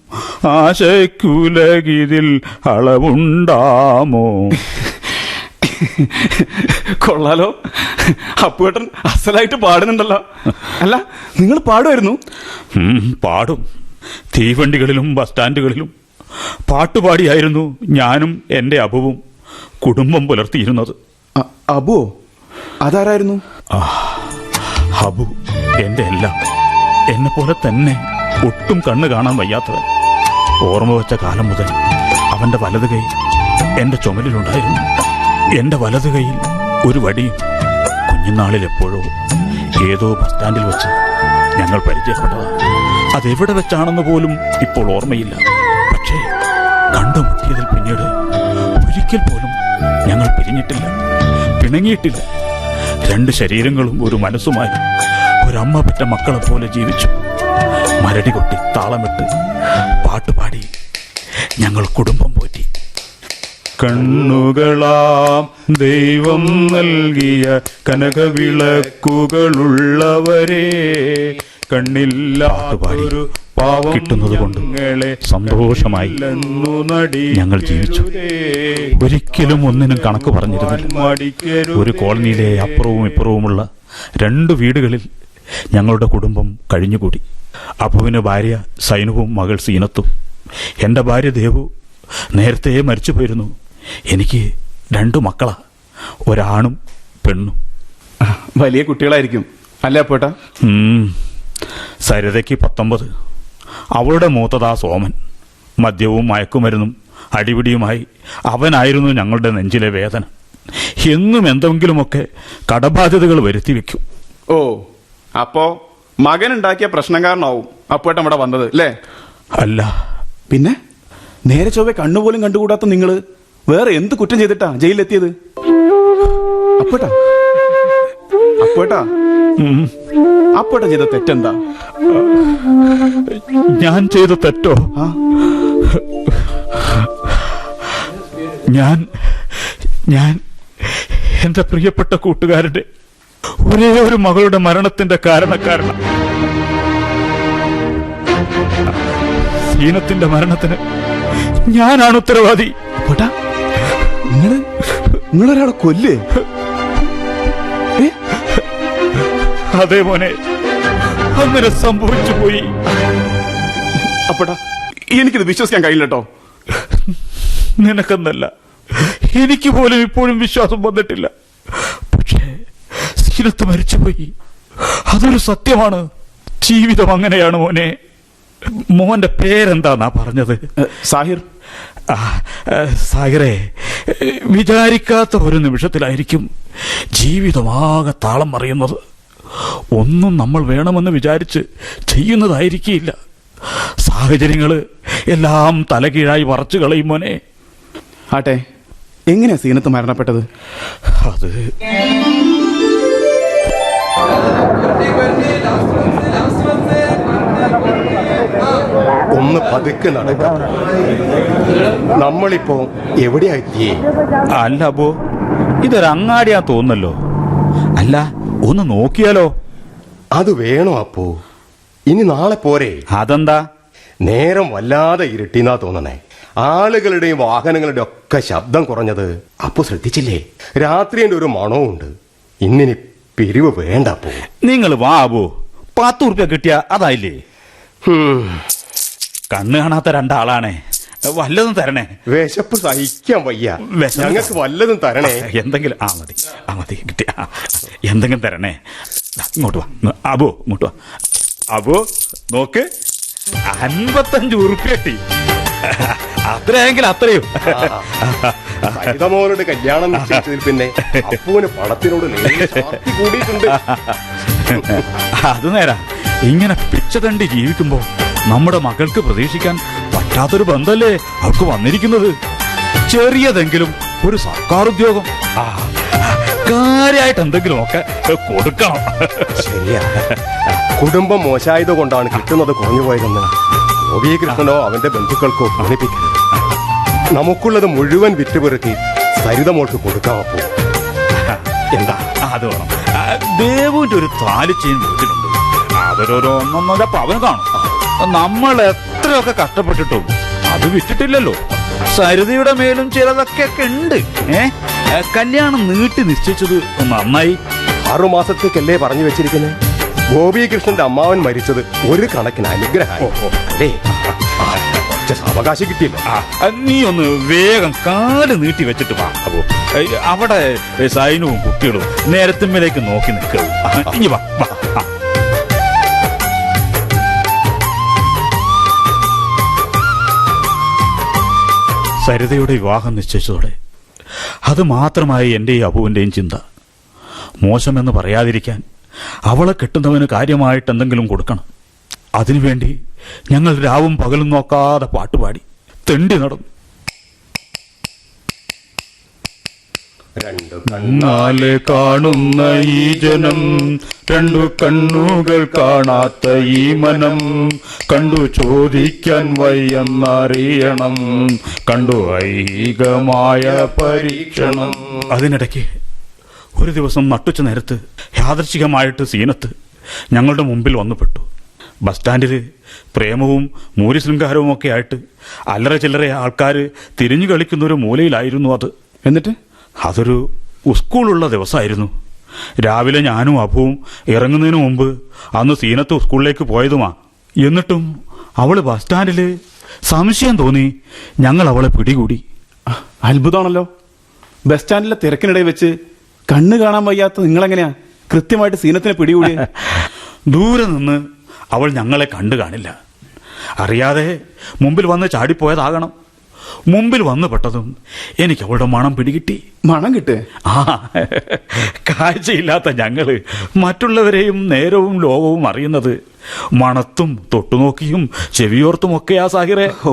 ആശയ്ക്കുലകിതിൽ അളവുണ്ടാമോ? കൊള്ളാലോ, അപ്പുവേട്ടൻ അസലായിട്ട് പാടുന്നുണ്ടല്ലോ. അല്ല, നിങ്ങൾ പാടുമായിരുന്നു? പാടും. തീവണ്ടികളിലും ബസ് സ്റ്റാൻഡുകളിലും പാട്ടുപാടിയായിരുന്നു ഞാനും എന്റെ അബുവും കുടുംബം പുലർത്തിയിരുന്നത്. അബുവോ? അതാരായിരുന്നു? അബു എന്റെ എല്ലാം. എന്നെ പോലെ തന്നെ ഒട്ടും കണ്ണ് കാണാൻ വയ്യാത്തവൻ. ഓർമ്മ വെച്ച കാലം മുതൽ അവന്റെ വലത് കൈ എന്റെ ചുമലിലുണ്ടായിരുന്നു. എന്റെ വലത് കൈയിൽ ഒരു വടിയും. കുഞ്ഞുനാളിൽ എപ്പോഴോ ഏതോ ബസ് സ്റ്റാൻഡിൽ വെച്ച് ഞങ്ങൾ പരിചയപ്പെട്ടതാ. അതെവിടെ വെച്ചാണെന്ന് പോലും ഇപ്പോൾ ഓർമ്മയില്ല. പക്ഷേ കണ്ടുമുട്ടിയതിൽ പിന്നീട് ഒരിക്കൽ പോലും ഞങ്ങൾ പിരിഞ്ഞിട്ടില്ല, പിണങ്ങിയിട്ടില്ല. രണ്ട് ശരീരങ്ങളും ഒരു മനസ്സുമായി ഒരമ്മ പെറ്റ മക്കളെ പോലെ ജീവിച്ചു. മരടി കൊട്ടി താളമിട്ട് പാട്ടുപാടി ഞങ്ങൾ കുടുംബം പോറ്റി. കണ്ണുകളാം ദൈവം നൽകിയ കനകവിളക്കുകളുള്ളവരെ, കണ്ണില്ലാതൊരു പാവം കിട്ടുന്നത് കൊണ്ട് സന്തോഷമായി ഞങ്ങൾ ജീവിച്ചു. ഒരിക്കലും ഒന്നിനും കണക്ക് പറഞ്ഞിരുന്നില്ല. ഒരു കോളനിയിലെ അപ്പുറവും ഇപ്പുറവുമുള്ള 2 വീടുകളിൽ ഞങ്ങളുടെ കുടുംബം കഴിഞ്ഞുകൂടി. അപ്പുവിന് ഭാര്യ സൈനുവും മകൾ സീനത്തും. എൻ്റെ ഭാര്യ ദേവു നേരത്തെ മരിച്ചു പോയിരുന്നു. എനിക്ക് 2 മക്കളാ, ഒരാണും പെണ്ണും. വലിയ കുട്ടികളായിരിക്കും അല്ലേ അപ്പോട്ടാ? സരിതയ്ക്ക് 19. അവളുടെ മൂത്തതാ സോമൻ. മദ്യവും മയക്കുമരുന്നും അടിപിടിയുമായി അവനായിരുന്നു ഞങ്ങളുടെ നെഞ്ചിലെ വേദന. എന്നും എന്തെങ്കിലുമൊക്കെ കടബാധ്യതകൾ വരുത്തി വെക്കും. ഓ, അപ്പോ മകൻ ഉണ്ടാക്കിയ പ്രശ്നക്കാരനാവും അപ്പോട്ടം ഇവിടെ വന്നത് അല്ലേ? അല്ല പിന്നെ നേരെ ചൊവ്വെ കണ്ണുപോലും കണ്ടുകൂടാത്ത നിങ്ങള് വേറെ എന്ത് കുറ്റം ചെയ്തിട്ടാ ജയിലിലെത്തിയത്? അപ്പോട്ടാ അപ്പോട്ടം ചെയ്ത തെറ്റെന്താ? ഞാൻ ചെയ്ത തെറ്റോ? ഞാൻ എന്റെ പ്രിയപ്പെട്ട കൂട്ടുകാരുടെ ഒരേ ഒരു മകളുടെ മരണത്തിന്റെ കാരണക്കാരനാണ്. സീനത്തിന്റെ മരണത്തിന് ഞാനാണ് ഉത്തരവാദി. അപ്പോട്ടാ നിങ്ങളൊരാളെ കൊല്ലേ? അതേ മോനെ, അങ്ങനെ സംഭവിച്ചു പോയി. അപ്പോട്ടാ എനിക്കിത് വിശ്വസിക്കാൻ കഴിയില്ല കേട്ടോ. നിനക്കെന്നല്ല, എനിക്ക് പോലും ഇപ്പോഴും വിശ്വാസം വന്നിട്ടില്ല. പക്ഷേ സീനത്ത് മരിച്ചുപോയി, അതൊരു സത്യമാണ്. ജീവിതം അങ്ങനെയാണ് മോനെ. മോന്റെ പേരെന്താന്നാ പറഞ്ഞത്? സാഹിർ. സാഹിറേ, വിചാരിക്കാത്ത ഒരു നിമിഷത്തിലായിരിക്കും ജീവിതമാകെ താളം മറിയുന്നത്. ഒന്നും നമ്മൾ വേണമെന്ന് വിചാരിച്ച് ചെയ്യുന്നതായിരിക്കില്ല. സാഹചര്യങ്ങള് എല്ലാം തലകീഴായി മറച്ചു കളയും മോനെ. ആട്ടെ, എങ്ങനെയാ സീനത്ത് മരണപ്പെട്ടത്? അത് ഒന്ന് പതുക്കെ നടക്കാം. നമ്മളിപ്പോ എവിടെയാ എത്തിയേ? അല്ല അപ്പോ ഇതൊരു അങ്ങാടിയാ തോന്നല്ലോ. അല്ല, ഒന്ന് നോക്കിയാലോ? അത് വേണോ അപ്പോ? ഇനി നാളെ പോരെ? അതെന്താ? നേരം വല്ലാതെ ഇരുട്ടിന്നാ തോന്നണേ. ആളുകളുടെയും വാഹനങ്ങളുടെയും ഒക്കെ ശബ്ദം കുറഞ്ഞത് അപ്പോ ശ്രദ്ധിച്ചില്ലേ? രാത്രിയുടെ ഒരു മണവും ഉണ്ട്. ഇന്നിനി പിരിവ് വേണ്ട അപ്പോ. നിങ്ങൾ വാ അപ്പോ, 10 ഉറുപ്പ്യ കിട്ടിയ അതായില്ലേ? കണ്ണ് കാണാത്ത 2 ആളാണേ. വല്ലതും തരണേ. വിശപ്പ് സഹിക്കാൻ വയ്യ, ഞങ്ങൾക്ക് വല്ലതും തരണേ. എന്തെങ്കിലും മതി കിട്ടിയ എന്തെങ്കിലും തരണേ. ഇങ്ങോട്ട് വാ അബോ, ഇങ്ങോട്ട് വാ അബോ. നോക്ക്, 55 ഉറുപ്പ്യ കിട്ടി. അത്രയെങ്കിൽ അത്രയും. സരിതമോളുടെ കല്യാണം നിശ്ചയിച്ചതിൽ പിന്നെ അപ്പൂന് പണത്തിനോട് കൂടിയിട്ടുണ്ട്. അത് നേരാ. ഇങ്ങനെ പിച്ച തണ്ടി ജീവിക്കുമ്പോ നമ്മുടെ മകൾക്ക് പ്രതീക്ഷിക്കാൻ പറ്റാത്തൊരു ബന്ധല്ലേ അവർക്ക് വന്നിരിക്കുന്നത്. ചെറിയതെങ്കിലും ഒരു സർക്കാർ ഉദ്യോഗം, കാര്യമായിട്ട് എന്തെങ്കിലും ഒക്കെ കൊടുക്കണം. ശരിയാ, കുടുംബം മോശമായത് കൊണ്ടാണ് കിട്ടുന്നത് കുറഞ്ഞു പോയതെന്ന് ഗോപികൃഷ്ണനോ അവന്റെ ബന്ധുക്കൾക്കോ തോന്നിപ്പിക്കരുത്. നമുക്കുള്ളത് മുഴുവൻ വിറ്റുപെറുക്കി സരിതമോൾക്ക് കൊടുക്കാം. അപ്പോ എന്താ? അത് വേണം. ദേവുവിന്റെ ഒരു താലി ചെയിൻ വെച്ചിട്ടുണ്ട്. അതൊരു 1.5 പവൻ കാണും. നമ്മൾ എത്രയൊക്കെ കഷ്ടപ്പെട്ടിട്ടും അത് വിറ്റിട്ടില്ലല്ലോ. സരിതയുടെ മേലും ചിലതൊക്കെ ഉണ്ട്. കല്യാണം നീട്ടി നിശ്ചയിച്ചത് നന്നായി. 6 മാസത്തേക്കല്ലേ പറഞ്ഞു വെച്ചിരിക്കുന്നത്. ഗോപികൃഷ്ണന്റെ അമ്മാവൻ മരിച്ചത് ഒരു കണക്കിന് അനുഗ്രഹം അല്ലേ? അവകാശം കിട്ടിയില്ല. നീ ഒന്ന് വേഗം കാല് നീട്ടി വെച്ചിട്ട് വാ. അപ്പോ അവിടെ സൈനുവും കുട്ടികളും നേരത്തുമ്പിലേക്ക് നോക്കി നിൽക്കും. ഇനി വാ. സരിതയുടെ വിവാഹം നിശ്ചയിച്ചതോടെ അത് മാത്രമായി എൻ്റെയും അബുവിൻ്റെയും ചിന്ത. മോശമെന്ന് പറയാതിരിക്കാൻ അവളെ കെട്ടുന്നവന് കാര്യമായിട്ട് എന്തെങ്കിലും കൊടുക്കണം. അതിനുവേണ്ടി ഞങ്ങൾ രാവും പകലും നോക്കാതെ പാട്ടുപാടി തെണ്ടി നടന്നു. കണ്ണാലെ കാണുന്ന ഈ ജനം, രണ്ടു കണ്ണുകൾ കാണാത്ത ഈ മനം, കണ്ടു ചോദിക്കാൻ വയ്യെന്നറിയണം, കണ്ടു ഐഹികമായ പരീക്ഷണം. അതിനിടയ്ക്ക് ഒരു ദിവസം നട്ടുച്ച നേരത്ത് യാദൃച്ഛികമായിട്ട് സീനത്ത് ഞങ്ങളുടെ മുമ്പിൽ വന്നുപെട്ടു. ബസ് സ്റ്റാൻഡിൽ പ്രേമവും മൂര്യശൃംഗാരവും ഒക്കെ ആയിട്ട് അല്ലറ ചില്ലറ ആൾക്കാർ തിരിഞ്ഞു കളിക്കുന്നൊരു മൂലയിലായിരുന്നു അത്. എന്നിട്ട് അതൊരു സ്കൂളുള്ള ദിവസമായിരുന്നു. രാവിലെ ഞാനും അബുവും ഇറങ്ങുന്നതിന് മുമ്പ് അന്ന് സീനത്ത് സ്കൂളിലേക്ക് പോയതുമാ. എന്നിട്ടും അവൾ ബസ് സ്റ്റാൻഡിൽ സംശയം തോന്നി ഞങ്ങൾ അവളെ പിടികൂടി. അത്ഭുതമാണല്ലോ. ബസ് സ്റ്റാൻഡിലെ തിരക്കിനിടയിൽ വെച്ച് കണ്ണ് കാണാൻ വയ്യാത്ത നിങ്ങളെങ്ങനെയാ കൃത്യമായിട്ട് സീനത്തിനെ പിടികൂടി? ദൂരെ നിന്ന് അവൾ ഞങ്ങളെ കണ്ടു കാണില്ല. അറിയാതെ മുമ്പിൽ വന്ന് ചാടിപ്പോയതാകണം. മുമ്പിൽ വന്നു പെട്ടതും എനിക്ക് അവളുടെ മണം പിടികിട്ടി. മണം കിട്ടേ? ആ, കാഴ്ചയില്ലാത്ത ഞങ്ങള് മറ്റുള്ളവരെയും നേരവും ലോകവും അറിയുന്നത് മണത്തും തൊട്ടുനോക്കിയും ചെവിയോർത്തുമൊക്കെയാ സാഹിറേ. ഓ,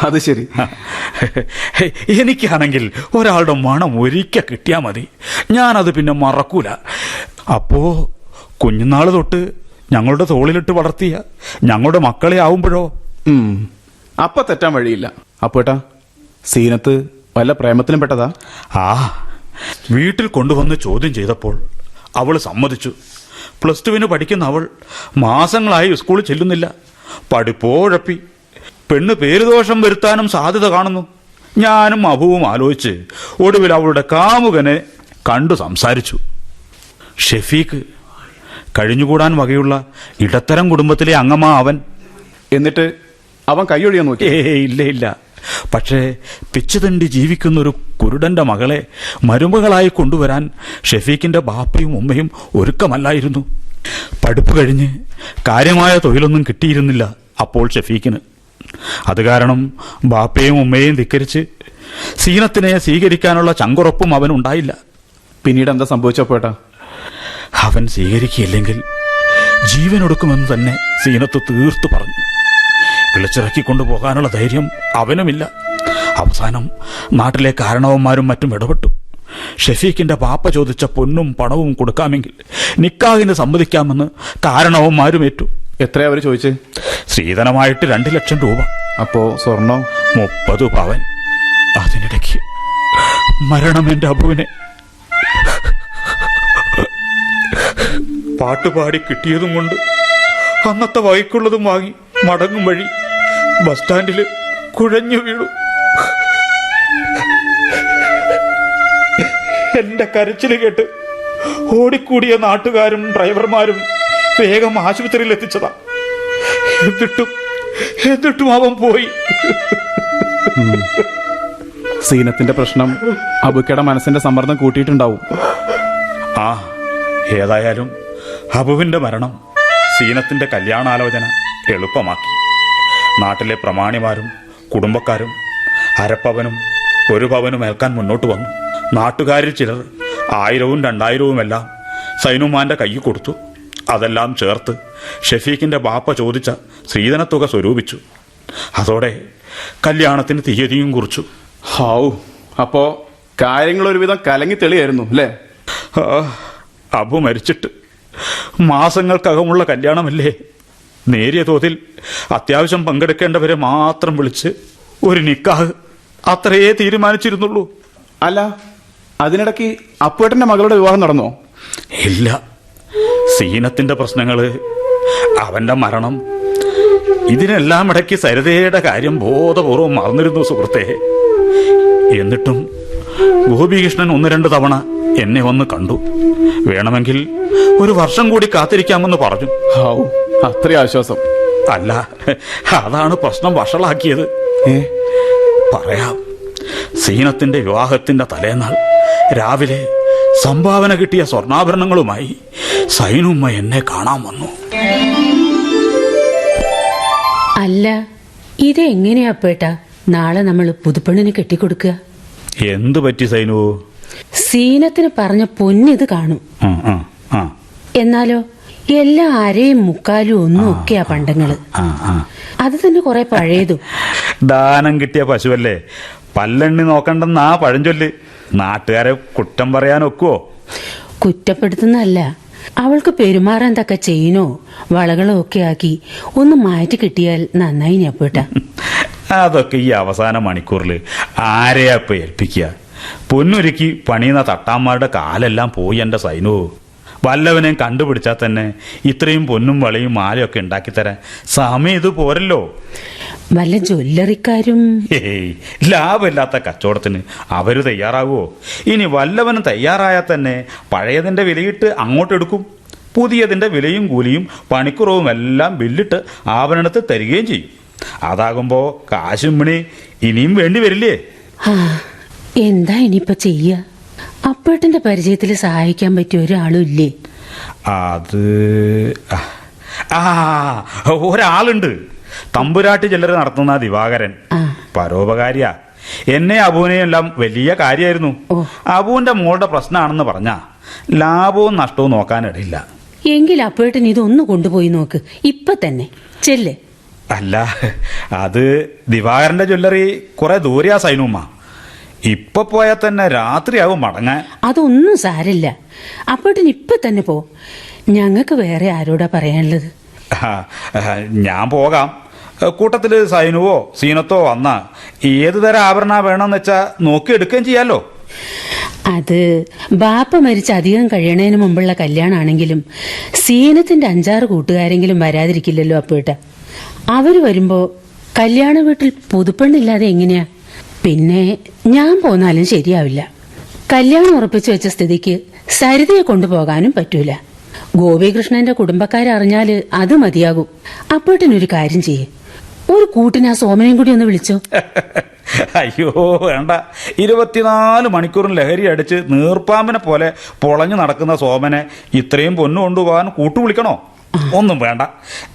അത് ശരി. എനിക്കാണെങ്കിൽ ഒരാളുടെ മണം ഒരിക്കൽ കിട്ടിയാ മതി, ഞാനത് പിന്നെ മറക്കൂല. അപ്പോ കുഞ്ഞുനാള് തൊട്ട് ഞങ്ങളുടെ തോളിലിട്ട് വളർത്തിയ ഞങ്ങളുടെ മക്കളെ ആവുമ്പോഴോ? അപ്പൊ തെറ്റാൻ വഴിയില്ല. അപ്പോട്ടാ, സീനത്ത് വല്ല പ്രേമത്തിലും പെട്ടതാ? ആ, വീട്ടിൽ കൊണ്ടുവന്ന് ചോദ്യം ചെയ്തപ്പോൾ അവൾ സമ്മതിച്ചു. +2 പഠിക്കുന്ന അവൾ മാസങ്ങളായി സ്കൂളിൽ ചെല്ലുന്നില്ല. പഠിപ്പോഴപ്പി. പെണ്ണ് പേരുദോഷം വരുത്താനും സാധ്യത കാണുന്നു. ഞാനും അബുവും ആലോചിച്ച് ഒടുവിൽ അവളുടെ കാമുകനെ കണ്ടു സംസാരിച്ചു. ഷെഫീഖ്. കഴിഞ്ഞുകൂടാൻ വകയുള്ള ഇടത്തരം കുടുംബത്തിലെ അംഗമാ അവൻ. എന്നിട്ട് അവൻ കൈയൊഴിയാൻ നോക്കി? ഇല്ല. പക്ഷേ പിച്ചുതണ്ടി ജീവിക്കുന്നൊരു കുരുടന്റെ മകളെ മരുമകളായി കൊണ്ടുവരാൻ ഷെഫീഖിന്റെ ബാപ്പയും ഉമ്മയും ഒരുക്കമല്ലായിരുന്നു. പഠിപ്പ് കഴിഞ്ഞ് കാര്യമായ തൊഴിലൊന്നും കിട്ടിയിരുന്നില്ല അപ്പോൾ ഷെഫീഖിന്. അത് കാരണം ബാപ്പയും ഉമ്മയെയും ധിക്കരിച്ച് സീനത്തിനെ സ്വീകരിക്കാനുള്ള ചങ്കുറപ്പും അവനുണ്ടായില്ല. പിന്നീട് എന്താ സംഭവിച്ചപ്പോട്ടാ? അവൻ സ്വീകരിക്കില്ലെങ്കിൽ ജീവനൊടുക്കുമെന്ന് തന്നെ സീനത്ത് തീർത്തു പറഞ്ഞു. വിളിച്ചിറക്കിക്കൊണ്ടു പോകാനുള്ള ധൈര്യം അവനുമില്ല. അവസാനം നാട്ടിലെ കാരണവന്മാരും മറ്റും ഇടപെട്ടു. ഷെഫീഖിന്റെ പാപ്പ ചോദിച്ച പൊന്നും പണവും കൊടുക്കാമെങ്കിൽ നിക്കാഹിന് സമ്മതിക്കാമെന്ന് കാരണവന്മാരും ഏറ്റു. എത്രയാ അവര് ചോദിച്ചേ? സ്ത്രീധനമായിട്ട് 2 ലക്ഷം രൂപ. അപ്പോ സ്വർണം 30 പവൻ. അതിനിടയ്ക്ക് മരണം എന്റെ അബുവിനെ. പാട്ടുപാടി കിട്ടിയതും കൊണ്ട് അന്നത്തെ വൈക്കുള്ളതും വാങ്ങി മടങ്ങും വഴി ബസ് സ്റ്റാൻഡിൽ കുഴഞ്ഞു വീണു. എന്റെ കരച്ചിൽ കേട്ട് ഓടിക്കൂടിയ നാട്ടുകാരും ഡ്രൈവർമാരും വേഗം ആശുപത്രിയിൽ എത്തിച്ചതാ. എന്നിട്ടും അവൻ പോയി. സീനത്തിന്റെ പ്രശ്നം അബുക്കയുടെ മനസ്സിന്റെ സമ്മർദ്ദം കൂട്ടിയിട്ടുണ്ടാവും. ആ, ഏതായാലും അബുവിന്റെ മരണം സീനത്തിന്റെ കല്യാണാലോചന എളുപ്പമാക്കി. നാട്ടിലെ പ്രമാണിമാരും കുടുംബക്കാരും അരപ്പവനും 1 പവനും ഏൽക്കാൻ മുന്നോട്ട് വന്നു. നാട്ടുകാരിൽ ചിലർ 1000-ഉം 2000-ഉമെല്ലാം സൈനുമാന്റെ കയ്യിൽ കൊടുത്തു. അതെല്ലാം ചേർത്ത് ഷെഫീഖിന്റെ ബാപ്പ ചോദിച്ച സ്ത്രീധനത്തുക സ്വരൂപിച്ചു. അതോടെ കല്യാണത്തിന് തീയതിയും കുറിച്ചു. ഹാവൂ, അപ്പോ കാര്യങ്ങൾ ഒരുവിധം കലങ്ങി തെളിയായിരുന്നു അല്ലേ? അബു മരിച്ചിട്ട് മാസങ്ങൾക്കകമുള്ള കല്യാണമല്ലേ. നേരിയ തോതിൽ അത്യാവശ്യം പങ്കെടുക്കേണ്ടവരെ മാത്രം വിളിച്ച് ഒരു നിക്കാഹ്, അത്രയേ തീരുമാനിച്ചിരുന്നുള്ളൂ. അല്ല, അതിനിടയ്ക്ക് അപ്പുവേട്ടന്റെ മകളുടെ വിവാഹം നടന്നോ? ഇല്ല. സീനത്തിന്റെ പ്രശ്നങ്ങള്, അവന്റെ മരണം, ഇതിനെല്ലാം ഇടയ്ക്ക് സരിതയുടെ കാര്യം ബോധപൂർവം മറന്നിരുന്നു സുഹൃത്തെ. എന്നിട്ടും ഗോപികൃഷ്ണൻ 1-2 തവണ എന്നെ വന്ന് കണ്ടു. വേണമെങ്കിൽ 1 വർഷം കൂടി കാത്തിരിക്കാമെന്ന് പറഞ്ഞു. ഹാവൂ, അത്രയും ആശ്വാസം. അല്ല, അതാണ് പ്രശ്നം വഷളാക്കിയത്. പറയാം. സീനത്തിന്റെ വിവാഹത്തിന്റെ തലേന്നാൾ രാവിലെ സംഭാവന കിട്ടിയ സ്വർണ്ണാഭരണങ്ങളുമായി സൈനുമ്മ എന്നെ കാണാൻ വന്നു. അല്ല, ഇതെങ്ങനെയാ പേട്ടാ? നാളെ നമ്മൾ പുതുപ്പെണ്ണിന് കെട്ടിക്കൊടുക്കുക. എന്തു പറ്റി സൈനു? സീനത്തിന് പറഞ്ഞ പൊന്നിത് കാണും. എന്നാലോ എല്ലാ അരയും മുക്കാലും ഒന്നും ഒക്കെയാ പണ്ടങ്ങള്. അത് തന്നെ കുറെ പഴയതും. ദാനം കിട്ടിയ പശുവല്ലേ, പല്ലെണ്ണി നോക്കണ്ടെന്നാ പഴഞ്ചൊല്ല്. നാട്ടുകാരെ കുറ്റം പറയാനൊക്കുവോ? കുറ്റപ്പെടുത്തുന്നല്ല, അവൾക്ക് പെരുമാറാൻ തക്ക ചെയിനോ വളകളോ ഒക്കെ ആക്കി ഒന്ന് മാറ്റി കിട്ടിയാൽ നന്നായി ഞപ്പേട്ട. അതൊക്കെ ഈ അവസാന മണിക്കൂറിൽ ആരെയാ ഇപ്പൊ ഏൽപ്പിക്കുക? പൊന്നൊരുക്കി പണിയുന്ന തട്ടാന്മാരുടെ കാലെല്ലാം പോയി എന്റെ സൈനു. വല്ലവനെയും കണ്ടുപിടിച്ചാൽ തന്നെ ഇത്രയും പൊന്നും വളയും മാലയൊക്കെ ഉണ്ടാക്കിത്തരാൻ സമയം ഇത് പോരല്ലോ. വല്ല ജ്വല്ലറിക്കാരും ലാഭമില്ലാത്ത കച്ചവടത്തിന് അവര് തയ്യാറാകുമോ? ഇനി വല്ലവനും തയ്യാറായാൽ തന്നെ പഴയതിന്റെ വിലയിട്ട് അങ്ങോട്ടെടുക്കും. പുതിയതിന്റെ വിലയും കൂലിയും പണിക്കുറവും എല്ലാം ബില്ലിട്ട് ആഭരണത്തിൽ തരികയും ചെയ്യും. അതാകുമ്പോ കാശും മണി ഇനിയും വേണ്ടി വരില്ലേ? എന്താ ഇനിയിപ്പൊ ചെയ്യ? അപ്പേട്ടന്റെ പരിചയത്തിൽ സഹായിക്കാൻ പറ്റിയ ഒരാളും ഇല്ലേ? അത് ഒരാളുണ്ട്. തമ്പുരാട്ടി ചില്ലറ നടത്തുന്ന ദിവാകരൻ. പരോപകാരിയാ. എന്നെ അബുവിനെയും എല്ലാം വലിയ കാര്യമായിരുന്നു. അബുവിന്റെ മോളുടെ പ്രശ്നമാണെന്ന് പറഞ്ഞാ ലാഭവും നഷ്ടവും നോക്കാനിടയില്ല. എങ്കിൽ അപ്പേട്ടൻ ഇതൊന്ന് കൊണ്ടുപോയി നോക്ക് ഇപ്പൊ തന്നെ. ചെല്ലേ. അല്ല, അത് ദിവാകരന്റെ ജ്വല്ലറി കുറെ ദൂരെയാ സൈനുമ്മ. ഇപ്പൊ പോയാൽ തന്നെ രാത്രിയാവും മടങ്ങാൻ. അതൊന്നും സാരില്ല, അപ്പേട്ടൻ ഇപ്പൊ തന്നെ പോ. ഞങ്ങൾക്ക് വേറെ ആരോടാ പറയാനുള്ളത്? ഞാൻ പോകാം. കൂട്ടത്തില് സൈനുവോ സീനത്തോ വന്നാ ഏത് തരം ആഭരണ വേണമെന്ന് വെച്ചാ നോക്കിയെടുക്കുകയും ചെയ്യാലോ. അത് ബാപ്പ മരിച്ച് അധികം കഴിയണതിന് മുമ്പുള്ള കല്യാണാണെങ്കിലും സീനത്തിന്റെ 5-6 കൂട്ടുകാരെങ്കിലും വരാതിരിക്കില്ലല്ലോ അപ്പേട്ട. അവര് വരുമ്പോ കല്യാണ വീട്ടിൽ പുതുപ്പെണ്ണില്ലാതെ എങ്ങനെയാ? പിന്നെ ഞാൻ പോന്നാലും ശരിയാവില്ല. കല്യാണം ഉറപ്പിച്ചു വെച്ച സ്ഥിതിക്ക് സരിതയെ കൊണ്ടുപോകാനും പറ്റൂല. ഗോപികൃഷ്ണന്റെ കുടുംബക്കാരറിഞ്ഞാല് അത് മതിയാകും. അപ്പേട്ടനൊരു കാര്യം ചെയ്യേ, ഒരു കൂട്ടിന് ആ സോമനെയും കൂടി ഒന്ന് വിളിച്ചോ. അയ്യോ വേണ്ട. 24 മണിക്കൂറും ലഹരി അടിച്ച് നീർപ്പാമ്പിനെ പോലെ പൊളഞ്ഞു നടക്കുന്ന സോമനെ ഇത്രയും പൊന്നു കൊണ്ടുപോകാൻ കൂട്ടു വിളിക്കണോ? ഒന്നും വേണ്ട,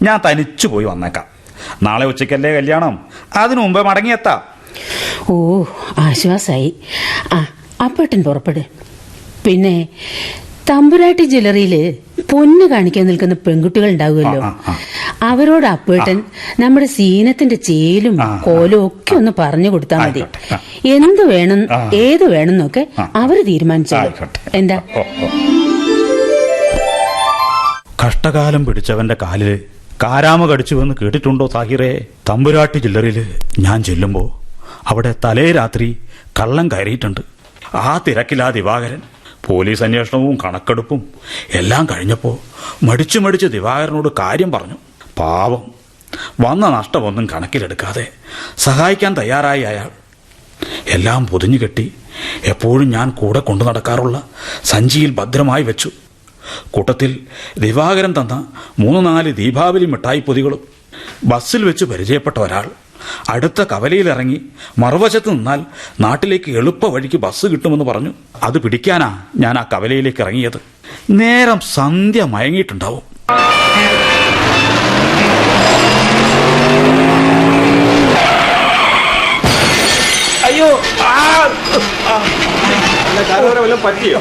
ഞാൻ തനിച്ചു പോയി വന്നേക്കാം. നാളെ ഉച്ചയ്ക്കല്ലേ കല്യാണം, അതിനു മുമ്പേ മടങ്ങിയെത്താം. ഓ, ആശ്വാസായി. അപ്പേട്ടൻ പുറപ്പെട്. പിന്നെ തമ്പുരാട്ടി ജ്വല്ലറിയില് പൊന്ന് കാണിക്കാൻ നിൽക്കുന്ന പെൺകുട്ടികൾ ഉണ്ടാവുമല്ലോ, അവരോട് അപ്പേട്ടൻ നമ്മുടെ സീനത്തിന്റെ ചേലും കോലും ഒക്കെ ഒന്ന് പറഞ്ഞു കൊടുത്താൽ മതി. എന്ത് വേണം ഏത് വേണമെന്നൊക്കെ അവര് തീരുമാനിച്ചോളൂ. എന്താ? കഷ്ടകാലം പിടിച്ചവന്റെ കാലില് കാരാമ കടിച്ചുവെന്ന് കേട്ടിട്ടുണ്ടോ സാഹിറേ? തമ്പുരാട്ടി ജ്വല്ലറിയില് ഞാൻ ചെല്ലുമ്പോ അവിടെ തലേ രാത്രി കള്ളം കയറിയിട്ടുണ്ട്. ആ തിരക്കിലാ ദിവാകരൻ. പോലീസ് അന്വേഷണവും കണക്കെടുപ്പും എല്ലാം കഴിഞ്ഞപ്പോൾ മടിച്ചു ദിവാകരനോട് കാര്യം പറഞ്ഞു. പാവം, വന്ന നഷ്ടമൊന്നും കണക്കിലെടുക്കാതെ സഹായിക്കാൻ തയ്യാറായി അയാൾ. എല്ലാം പൊതിഞ്ഞു കെട്ടി എപ്പോഴും ഞാൻ കൂടെ കൊണ്ടു നടക്കാറുള്ള സഞ്ചിയിൽ ഭദ്രമായി വെച്ചു. കൂട്ടത്തിൽ ദിവാകരൻ തന്ന 3-4 ദീപാവലി മിഠായി പൊതികളും. ബസ്സിൽ വെച്ച് പരിചയപ്പെട്ട ഒരാൾ അടുത്ത കവലയിലിറങ്ങി മറുവശത്ത് നിന്നാൽ നാട്ടിലേക്ക് എളുപ്പ വഴിക്ക് ബസ് കിട്ടുമെന്ന് പറഞ്ഞു. അത് പിടിക്കാനാ ഞാൻ ആ കവലയിലേക്ക് ഇറങ്ങിയത്. നേരം സന്ധ്യ മയങ്ങിയിട്ടുണ്ടാവും. അയ്യോ, പറ്റിയോ?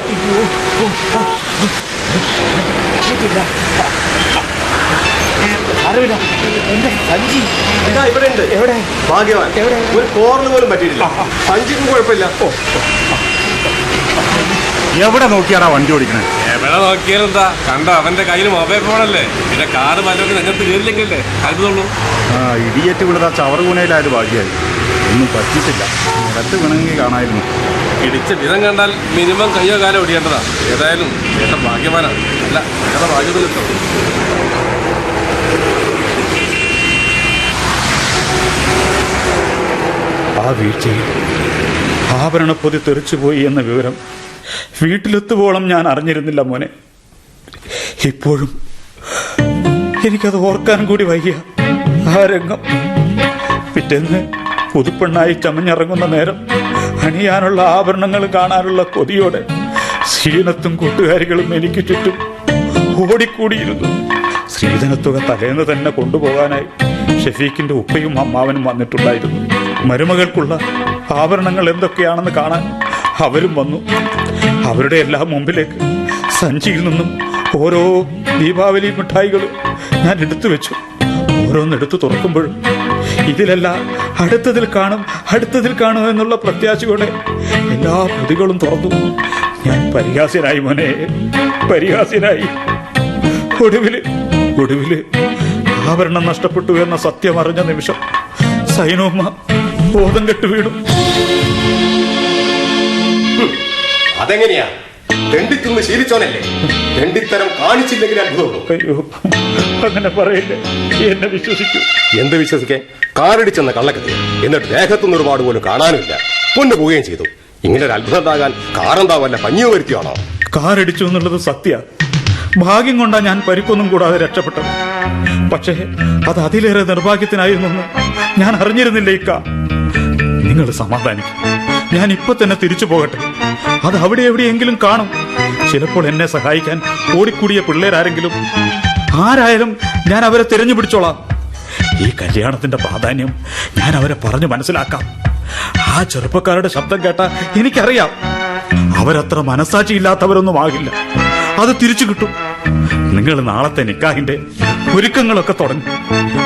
അറിവില്ല, എന്റെ സഞ്ചി ഇവിടെ ഉണ്ട്. എവിടെ? ഭാഗ്യവാൻ, ഒരു കോറിന് പോലും പറ്റിയില്ല. സഞ്ചിക്കും കുഴപ്പമില്ല. എവിടെ നോക്കിയാടാ വണ്ടി ഓടിക്കണേ? എവിടെ നോക്കിയാലെന്താ? കണ്ട അവന്റെ കയ്യിൽ മൊബൈൽ ഫോണല്ലേ, പിന്നെ കാറ് മറ്റൊക്കെ രംഗത്ത് കയറില്ലെങ്കിലേ കരുതുള്ളൂ. ഇടിയേറ്റ് വിടുന്ന ചവറുകൂനയിലായത് ഭാഗ്യമായി. ഒന്നും പറ്റിയിട്ടില്ല. ഇടത്ത് വേണമെങ്കിൽ കാണായിരുന്നു. ഇടിച്ച വിധം കണ്ടാൽ മിനിമം കയ്യോ കാലം ഓടിയേണ്ടതാ. ഏതായാലും ഏട്ടൻ ഭാഗ്യവാനാണ്. അല്ല, ഏറെ ഭാഗ്യത കിട്ടും. ആ വീഴ്ചയിൽ ആഭരണപ്പൊതി തെറിച്ചുപോയി എന്ന വിവരം വീട്ടിലെത്തുവോളം ഞാൻ അറിഞ്ഞിരുന്നില്ല മോനെ. ഇപ്പോഴും എനിക്കത് ഓർക്കാൻ കൂടി വയ്യ. ആ രംഗം പിറ്റേന്ന് പുതുപ്പെണ്ണായി ചമഞ്ഞിറങ്ങുന്ന നേരം അണിയാനുള്ള ആഭരണങ്ങൾ കാണാനുള്ള കൊതിയോടെ ശ്രീനത്തും കൂട്ടുകാരികളും എനിക്ക് ചുറ്റും ഓടിക്കൂടിയിരുന്നു. സ്ത്രീധനത്തുക തലേന്ന് തന്നെ കൊണ്ടുപോകാനായി ഷെഫീഖിന്റെ ഉപ്പയും അമ്മാവനും വന്നിട്ടുണ്ടായിരുന്നു. മരുമകൾക്കുള്ള ആഭരണങ്ങൾ എന്തൊക്കെയാണെന്ന് കാണാൻ അവരും വന്നു. അവരുടെ എല്ലാം മുമ്പിലേക്ക് സഞ്ചിയിൽ നിന്നും ഓരോ ദീപാവലി മിഠായികൾ ഞാൻ എടുത്തു വെച്ചു. ഓരോന്നെടുത്ത് തുറക്കുമ്പോഴും ഇതിലല്ല അടുത്തതിൽ കാണും എന്നുള്ള പ്രത്യാശയോടെ എല്ലാ പൊതികളും തുറന്നു. ഞാൻ പരിഹാസ്യനായി മോനെ, പരിഹാസ്യനായി. ഒടുവില് ആഭരണം നഷ്ടപ്പെട്ടു എന്ന സത്യം അറിഞ്ഞ നിമിഷം സൈനോമ്മ ബോധം കെട്ടു വീണു. അതെങ്ങനെയാ? തെണ്ടിത്തിന്ന് ശീലിച്ചോനല്ലേ? തെണ്ടിത്തരം കാണിച്ചില്ലെങ്കിൽ അത്ഭുതമുള്ളൂ. അയ്യോ, അങ്ങനെ പറയില്ലേ, എന്നെ വിശ്വസിക്കൂ. എന്ത് വിശ്വസിക്കാൻ? കാറടിച്ചെന്ന കള്ളക്കഥ. എന്നിട്ട് ദേഹത്തുനിന്ന് ഒരുപാട് പോലും കാണാനുമില്ല, കൊണ്ടുപോവുകയും ചെയ്തു. ഇങ്ങനെ ഒരു അത്ഭുതം ഉണ്ടാകാൻ കാറെന്താ വല്ല പഞ്ഞിയോ വരുത്തിയാണോ? കാറടിച്ചു എന്നുള്ളത് സത്യ. ഭാഗ്യം കൊണ്ടാ ഞാൻ പരിക്കൊന്നും കൂടാതെ രക്ഷപ്പെട്ടത്. പക്ഷേ അത് അതിലേറെ നിർഭാഗ്യത്തിനായിരുന്നു എന്ന് ഞാൻ അറിഞ്ഞിരുന്നില്ല. ഇക്ക, നിങ്ങൾ സമാധാനിക്കും. ഞാൻ ഇപ്പൊ തന്നെ തിരിച്ചു പോകട്ടെ. അത് അവിടെ എവിടെയെങ്കിലും കാണും. ചിലപ്പോൾ എന്നെ സഹായിക്കാൻ ഓടിക്കൂടിയ പിള്ളേരാരെങ്കിലും, ആരായാലും ഞാൻ അവരെ തിരഞ്ഞു പിടിച്ചോളാം. ഈ കല്യാണത്തിന്റെ പ്രാധാന്യം ഞാൻ അവരെ പറഞ്ഞു മനസ്സിലാക്കാം. ആ ചെറുപ്പക്കാരുടെ ശബ്ദം കേട്ടാ എനിക്കറിയാം, അവരത്ര മനസാക്ഷിയില്ലാത്തവരൊന്നും ആകില്ല. അത് തിരിച്ചു കിട്ടും. നിങ്ങൾ നാളത്തെ നിക്കാഹിന്റെ ഒരുക്കങ്ങളൊക്കെ തുടങ്ങി.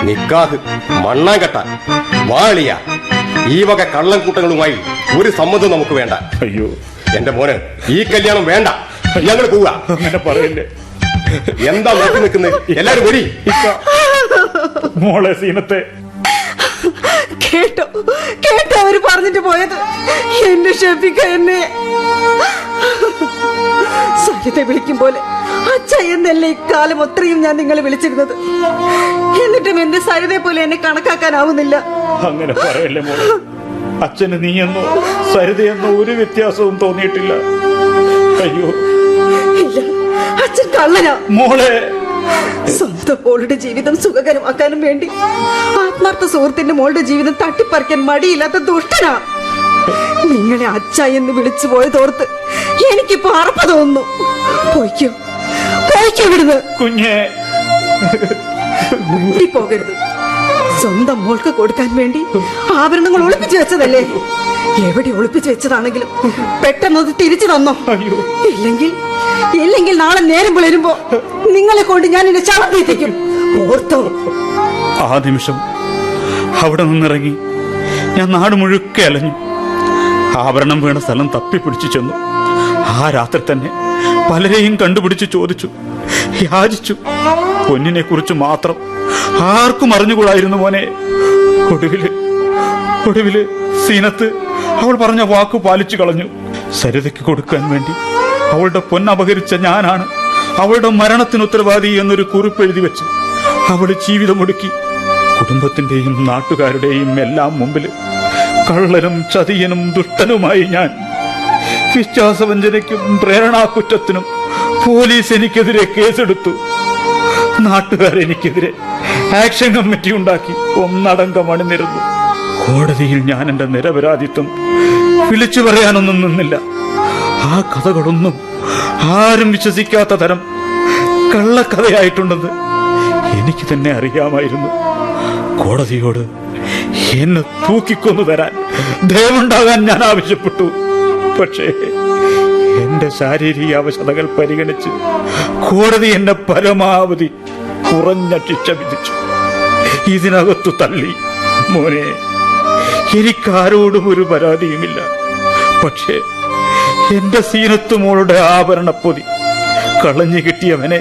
നിക്കാഹ് മണ്ണാങ്കട്ട വാളിയ ഈ വക കള്ളൻകൂട്ടങ്ങളുമായി ഒരു സമ്മതം നമുക്ക് വേണ്ട. അയ്യോ എന്റെ മോന്, ഈ കല്യാണം വേണ്ട. ഞങ്ങൾ പോവുക. അങ്ങനെ പറയല്ലേ. എന്താ നോക്കി നിൽക്കുന്നത്? എല്ലാരും വരി. മോളെ സീനത്തെ കേട്ടോ അവര് പറഞ്ഞിട്ട് പോയത്? എന്നെ ഷെഫിക്ക എന്നെ സരിത വിളിക്കും പോലെ അച്ഛ എന്നല്ലേ ഇക്കാലം അത്രയും ഞാൻ നിങ്ങളെ വിളിച്ചിരുന്നത്. എന്നിട്ടും എന്റെ സരിതയെ പോലെ എന്നെ കണക്കാക്കാനാവുന്നില്ല. അങ്ങനെ പറയല്ലേ മോളെ. അച്ഛന് നീയെന്നോ സരിതയെന്നോ ഒരു വ്യത്യാസവും തോന്നിയിട്ടില്ല. അയ്യോ ഇല്ല, അച്ഛൻ കള്ളനാ മോളെ. സ്വന്തം മോളുടെ ജീവിതം സുഖകരമാക്കാനും വേണ്ടി ആത്മാർത്ഥ സുഹൃത്തിന്റെ മോളുടെ ജീവിതം തട്ടിപ്പറിക്കാൻ മടിയില്ലാത്ത ദുഷ്ടനാ. നിങ്ങളെ അച്ഛ എന്ന് വിളിച്ചു പോയതോർത്ത് എനിക്കിപ്പോ അറപ്പ തോന്നുന്നു. പോയിക്കോ ഇവിടുന്ന്. കുഞ്ഞേ, പോകരുത്. സ്വന്തം മോൾക്ക് കൊടുക്കാൻ വേണ്ടി ആഭരണങ്ങൾ ഒളിപ്പിച്ചു വെച്ചതല്ലേ? എവിടെ ഒളിപ്പിച്ചു വെച്ചതാണെങ്കിലും പെട്ടെന്നത് തിരിച്ചു തന്നോ. ഇല്ലെങ്കിൽ നാളെ നേരം പുലരുമ്പോ നിങ്ങളെ കൊണ്ട് ഞാൻ എന്നെ ചവിട്ടിയെത്തിക്കും. ഓർത്തോ? ആ നിമിഷം അവിടെ നിന്നിറങ്ങി ഞാൻ നാട് മുഴുക്കെ അലഞ്ഞു. ആഭരണം വീണ സ്ഥലം തപ്പിപ്പിടിച്ചു ചെന്നു. ആ രാത്രി തന്നെ പലരെയും കണ്ടുപിടിച്ച് ചോദിച്ചു, യാചിച്ചു. പൊന്നിനെ കുറിച്ച് മാത്രം ആർക്കും അറിഞ്ഞുകൂടായിരുന്നു മോനെ. ഒടുവില് സീനത്ത് അവൾ പറഞ്ഞ വാക്ക് പാലിച്ചു കളഞ്ഞു. സരിതയ്ക്ക് കൊടുക്കാൻ വേണ്ടി അവളുടെ പൊന്നപഹരിച്ച ഞാനാണ് അവളുടെ മരണത്തിന് ഉത്തരവാദി എന്നൊരു കുറിപ്പ് എഴുതി വെച്ച് അവൾ ജീവിതമൊടുക്കി. കുടുംബത്തിന്റെയും നാട്ടുകാരുടെയും എല്ലാം മുമ്പിൽ കള്ളനും ചതിയനും ദുഷ്ടനുമായി ഞാൻ. വിശ്വാസവഞ്ചനയ്ക്കും പ്രേരണാകുറ്റത്തിനും പോലീസ് എനിക്കെതിരെ കേസെടുത്തു. നാട്ടുകാരെനിക്കെതിരെ ആക്ഷൻ കമ്മിറ്റി ഉണ്ടാക്കി ഒന്നടങ്കം അണിനിരന്നു. കോടതിയിൽ ഞാൻ എന്റെ നിരപരാധിത്വം വിളിച്ചു പറയാനൊന്നും നിന്നില്ല. ആ കഥകളൊന്നും ആരും വിശ്വസിക്കാത്ത തരം കള്ളക്കഥയായിട്ടുണ്ടെന്ന് എനിക്ക് തന്നെ അറിയാമായിരുന്നു. കോടതിയോട് എന്നെ തൂക്കിക്കൊന്നു തരാൻ ദയവുണ്ടാകാൻ ഞാൻ ആവശ്യപ്പെട്ടു. പക്ഷേ എന്റെ ശാരീരിക അവശതകൾ പരിഗണിച്ച് കോടതി എന്നെ പരമാവധി കുറഞ്ഞ ശിക്ഷ വിധിച്ചു. ഇതിനകത്തു തള്ളി. മോനെ, എനിക്കാരോടും ഒരു പരാതിയുമില്ല. പക്ഷേ എന്റെ സീനത്ത് മോളുടെ ആഭരണപ്പൊതി കളഞ്ഞു കിട്ടിയവനെ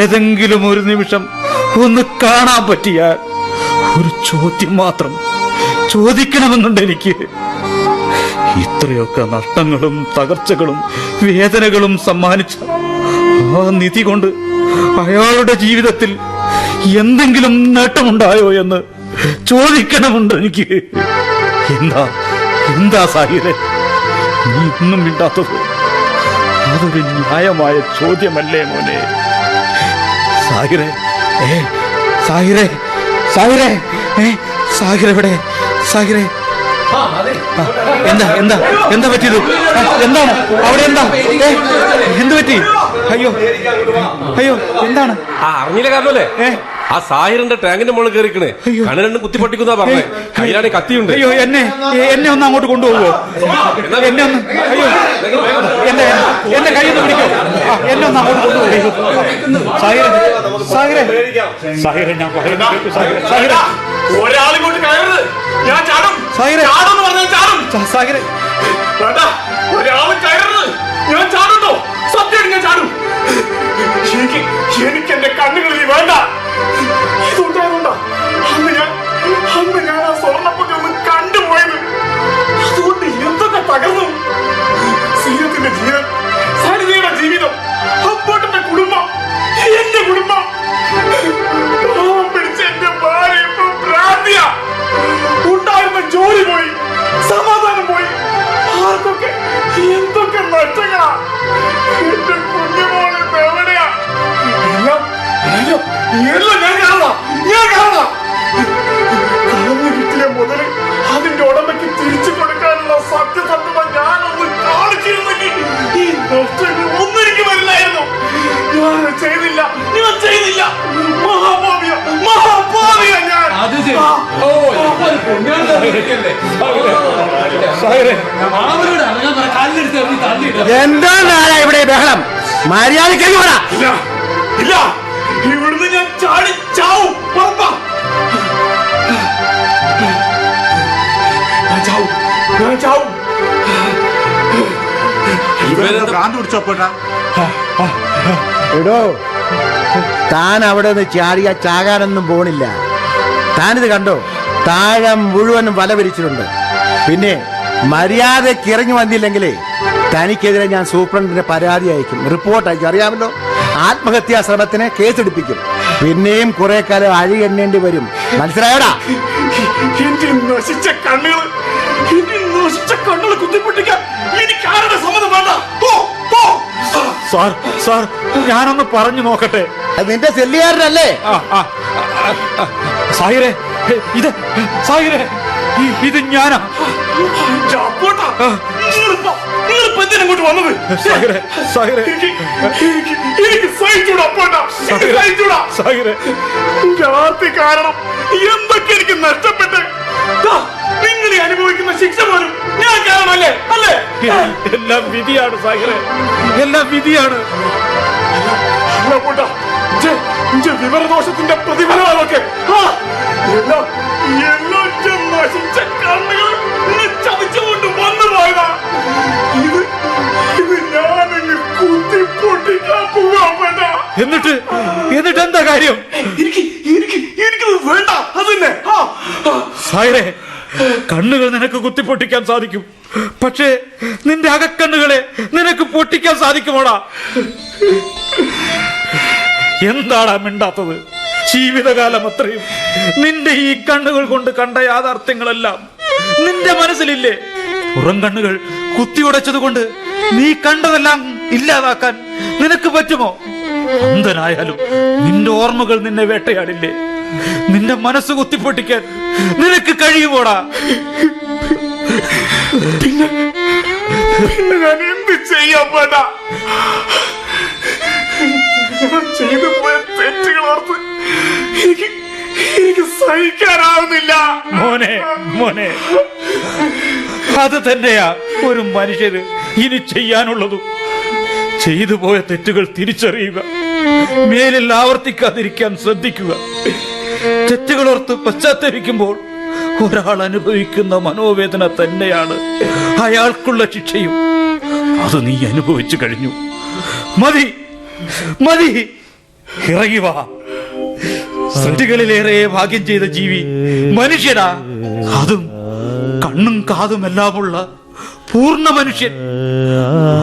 ഏതെങ്കിലും ഒരു നിമിഷം ഒന്ന് കാണാൻ പറ്റിയാൽ ഒരു ചോദ്യം മാത്രം ചോദിക്കണമെന്നുണ്ട് എനിക്ക്. ഇത്രയൊക്കെ നഷ്ടങ്ങളും തകർച്ചകളും വേദനകളും സമ്മാനിച്ച ആ നിധി കൊണ്ട് അയാളുടെ ജീവിതത്തിൽ എന്തെങ്കിലും നേട്ടമുണ്ടായോ എന്ന് ചോദിക്കണമുണ്ട് എനിക്ക്. എന്താ സാഹിരെ നീ ഒന്നും മിണ്ടാത്തത്? അതൊരു ന്യായമായ ചോദ്യമല്ലേ മോനെ? സാഹിറെ, സാഹിറെ, സാഹിറെ, സാഹിറെ എവിടെ? സാഹിറെ, എന്താ പറ്റിയത്? എന്താണ് അവിടെ? എന്ത് പറ്റി? അയ്യോ എന്താണ്? അറിഞ്ഞില്ല കാരണല്ലേ? ആ സാഹിറിന്റെ ടാങ്കിന്റെ മുകളിൽ കയറിക്കണേ. കണ്ണ് രണ്ടും കുത്തി പൊട്ടിക്കുന്ന പറഞ്ഞേ. കയ്യിലാണെങ്കിൽ കത്തിയുണ്ട്. അയ്യോ, എന്നെ ഒന്ന് അങ്ങോട്ട് കൊണ്ടുപോകുമോ? എന്നെ ഒന്ന്, അയ്യോ, എന്റെ കയ്യിൽ പിടിക്കോ. എന്നെ ഒന്ന് അങ്ങോട്ട് കൊണ്ടുപോകും. സാഹിറെ, ഞാൻ പറയുന്നത് സാഹിറെ, ഒരാളിങ്ങോട്ട് കയറരുത്. ഞാൻ ചാടും. സാഹിറെ, ചാടും പറഞ്ഞാൽ ചാടും. സാഹിറെ, ഒരാളും കയറരുത്. ഞാൻ ചാടുണ്ടോ? സത്യമായിട്ട് ഞാൻ ചാടും. എനിക്ക് എന്റെ കണ്ണുകളിൽ വേണ്ട. ഇതുണ്ടായതുകൊണ്ടാ അന്ന് ഞാൻ ആ സ്വർണ്ണപ്പൊക്കെ ഒന്ന് കണ്ടുപോയത്. അതുകൊണ്ട് എന്തൊക്കെ തകർന്നു. സീനത്തിന്റെ ജീവൻ, സരിതയുടെ ജീവിതം, അപ്പോട്ടന്റെ കുടുംബം, എന്റെ കുടുംബം. പാവം പിടിച്ച എന്റെ ഭാര്യ ഇപ്പൊ ഭ്രാന്തിയ. ഉണ്ടായിരുന്ന ജോലി പോയി, സമാധാനം പോയി. ആർക്കൊക്കെ എന്തൊക്കെ നഷ്ടങ്ങളാ. എന്റെ കുഞ്ഞുമോളെ എവിടെയാ? എല്ലാം ഞാൻ കാണാം. കളഞ്ഞു കിട്ടിയ മുതല് അതിന്റെ ഉടമയ്ക്ക് തിരിച്ചു കൊടുക്കാനുള്ള സത്യസന്ധത ഞാനൊന്ന് കാണിച്ചിരുന്നെങ്കിൽ ഈ നഷ്ടങ്ങൾ ഒന്നും എനിക്ക് വരില്ലായിരുന്നു. ഞാൻ ചെയ്തില്ല. മഹാഭാവിയ ഞാൻ. എന്താണ് ഇവിടെ ബഹളം? മര്യാദയ്ക്ക് ഇല്ല, ഇവിടുന്ന് ഞാൻ ചാടി ചാവും. ഞാൻ ചാവും. എടോ, താൻ അവിടെ നിന്ന് ചാടിയാ ചാകാനൊന്നും പോണില്ല. താനിത് കണ്ടോ? താഴെ മുഴുവനും വല വിരിച്ചിട്ടുണ്ട്. പിന്നെ മര്യാദയ്ക്ക് ഇറങ്ങി വന്നില്ലെങ്കിലേ തനിക്കെതിരെ ഞാൻ സൂപ്രണ്ടിന് പരാതി അയക്കും, റിപ്പോർട്ട് അയക്കും. അറിയാമല്ലോ, ആത്മഹത്യാ ശ്രമത്തിന് കേസെടുപ്പിക്കും. പിന്നെയും കുറെ കാലം അഴി എണ്ണേണ്ടി വരും. മനസ്സിലായോടാ? നശിച്ച കണ്ണുകൾ കുത്തിപ്പൊട്ടിക്കാൻ എനിക്ക് ആരുടെ സമ്മതം വേണ്ട. സാർ, ഞാനൊന്ന് പറഞ്ഞു നോക്കട്ടെ. നിന്റെ സെല്ലുകാരനല്ലേ? സാഹിറെ, ഇത് ഞാനാ. നിങ്ങളിങ്ങോട്ട് വന്നത് എനിക്ക് സഹിച്ചൂടാ. രാത്രി കാരണം എന്തൊക്കെ എനിക്ക് നഷ്ടപ്പെട്ട് നിങ്ങൾ അനുഭവിക്കുന്ന ശിക്ഷ പോലും ഞാൻ കാരണമല്ലേ? അല്ലേ? എല്ലാം വിധിയാണ് സാഹിറെ, എല്ലാം വിധിയാണ്. വിവരദോഷത്തിന്റെ പ്രതിഫലമൊക്കെ നശിച്ച കണ്ണുകൾ ചതിച്ചുകൊണ്ട് വന്നു പോയതാ. ഇത് ഞാനങ്ങ് കുത്തിപ്പൊട്ടിക്കാൻ പോവാ. എന്നിട്ട് എന്താ കാര്യം? എനിക്കത് വേണ്ട. അതന്നെ സാഹിറെ, കണ്ണുകൾ നിനക്ക് കുത്തിപ്പൊട്ടിക്കാൻ സാധിക്കും. പക്ഷേ നിന്റെ അകക്കണ്ണുകളെ നിനക്ക് പൊട്ടിക്കാൻ സാധിക്കുമോടാ? എന്താടാ മിണ്ടാത്തത്? ജീവിതകാലം അത്രയും നിന്റെ ഈ കണ്ണുകൾ കൊണ്ട് കണ്ട യാഥാർത്ഥ്യങ്ങളെല്ലാം നിന്റെ മനസ്സിലില്ലേ? പുറം കണ്ണുകൾ കുത്തിയുടച്ചത് കൊണ്ട് നീ കണ്ടതെല്ലാം ഇല്ലാതാക്കാൻ നിനക്ക് പറ്റുമോ? അന്ധനായാലും നിന്റെ ഓർമ്മകൾ നിന്നെ വേട്ടയാടില്ലേ? നിന്റെ മനസ്സ് കുത്തിപ്പൊട്ടിക്കാൻ നിനക്ക് കഴിയുമോടാ? പിന്നെ ഞാൻ എന്ത് ചെയ്യാൻ പാടാ? ചെയ്തു പോയ തെറ്റുകൾ ഓർത്ത് എനിക്ക് സഹിക്കാനാവുന്നില്ല. മോനെ, അത് തന്നെയാ ഒരു മനുഷ്യര് ഇനി ചെയ്യാനുള്ളതും. ചെയ്തു പോയ തെറ്റുകൾ തിരിച്ചറിയുക, മേലിൽ ആവർത്തിക്കാതിരിക്കാൻ ശ്രദ്ധിക്കുക. തെറ്റുകളോർത്ത് പശ്ചാത്തപിക്കുമ്പോൾ ഒരാൾ അനുഭവിക്കുന്ന മനോവേദന തന്നെയാണ് അയാൾക്കുള്ള ശിക്ഷയും. അത് നീ അനുഭവിച്ചു കഴിഞ്ഞു. മതി, ഇറങ്ങി വാ. സൃഷ്ടികളിലേറെ ഭാഗ്യം ചെയ്ത ജീവി മനുഷ്യനാ. അതും കണ്ണും കാതും എല്ലാമുള്ള പൂർണ്ണ മനുഷ്യൻ.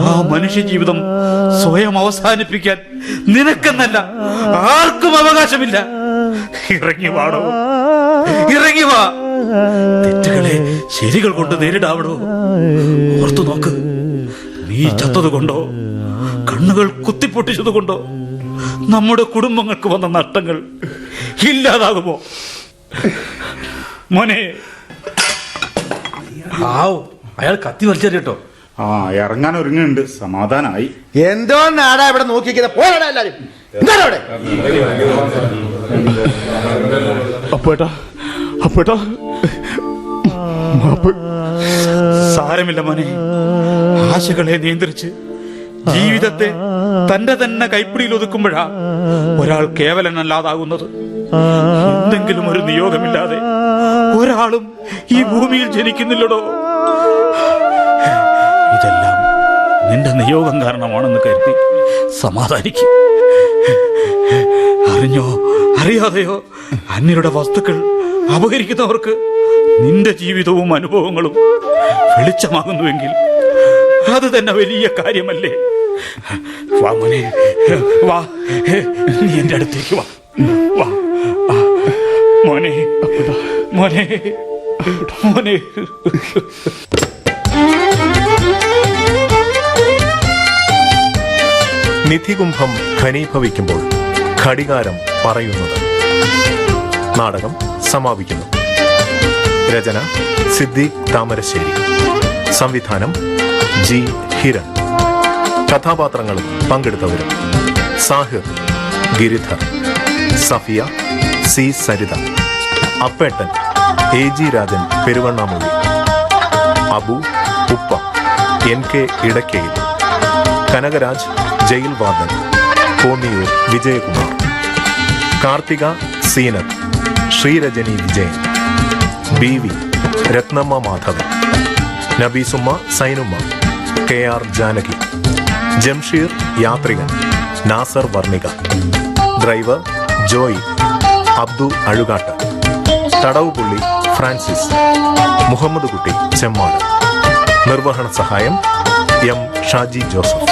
ആ മനുഷ്യ ജീവിതം സ്വയം അവസാനിപ്പിക്കാൻ നിനക്കെന്നല്ല ആർക്കും അവകാശമില്ല. ഇറങ്ങി വാടോ, ഇറങ്ങി വാ. തെറ്റുകളെ ശരികൾ കൊണ്ട് നേരിടാവടോ. ഓർത്തു നോക്ക്, നീ ചത്തത് കൊണ്ടോ കണ്ണുകൾ കുത്തിപ്പൊട്ടിച്ചത് കൊണ്ടോ നമ്മുടെ കുടുംബങ്ങൾക്ക് വന്ന നഷ്ടങ്ങൾ ഇല്ലാതാകുമോ? മോനെ, അയാൾ കത്തി വലിച്ചേട്ടോ. ആ ഇറങ്ങാൻ ഒരുങ്ങുന്നുണ്ട്. സമാധാനായി. എന്തോ നാടാ ഇവിടെ നോക്കിക്കുന്നത്? പോരാടാ എല്ലാരും. എന്താണ് അവിടെ? അപ്പേട്ടാ സാരമില്ല മോനെ. ആശകളെ നിയന്ത്രിച്ച് ജീവിതത്തെ തന്റെ തന്നെ കൈപ്പിടിയിൽ ഒതുക്കുമ്പോഴാ ഒരാൾ കേവലനല്ലാതാകുന്നത്. എന്തെങ്കിലും ഒരു നിയോഗമില്ലാതെ ഒരാളും ഈ ഭൂമിയിൽ ജനിക്കുന്നില്ലടോ. ഇതെല്ലാം നിന്റെ നിയോഗം കാരണമാണെന്ന് കരുതി സമാധാനിക്കും. അറിഞ്ഞോ അറിയാതെയോ അന്യരുടെ വസ്തുക്കൾ അപഹരിക്കുന്നവർക്ക് നിന്റെ ജീവിതവും അനുഭവങ്ങളും വെളിച്ചമാകുന്നുവെങ്കിൽ അത് തന്നെ വലിയ കാര്യമല്ലേ? വാ മോനെ, വാ, നീ എന്റെ അടുത്തേക്ക് വാ. വാ മോനെ, മോനെ, മോനെ. നിധികുംഭം ഘനീഭവിക്കുമ്പോൾ ഘടികാരം പറയുന്നത്. നാടകം സമാപിക്കുന്നു. രചന സിദ്ദീഖ് താമരശ്ശേരി. സംവിധാനം ജി ഹിരൺ. കഥാപാത്രങ്ങളും പങ്കെടുത്തവരും: Sahir Giridhar, Safiya C Saritha, Appettan A G Rajan Peruvannamuzhi, Abu ഉപ്പ N K Idakkayil, Kanakaraj jail warden Konniyoor Vijayakumar, Karthika Seenath Sreerajani Vijayan, B V Rathnamma Madhavan, Nabeesumma Sainumma K R Janaki, Jamsheer യാത്രികൻ നാസർ വർണിക, ഡ്രൈവർ ജോയി അബ്ദു അഴുകാട്ട്, തടവുപുള്ളി ഫ്രാൻസിസ്, മുഹമ്മദ് കുട്ടി ചെമ്മാട്. നിർവഹണ സഹായം എം ഷാജി ജോസഫ്.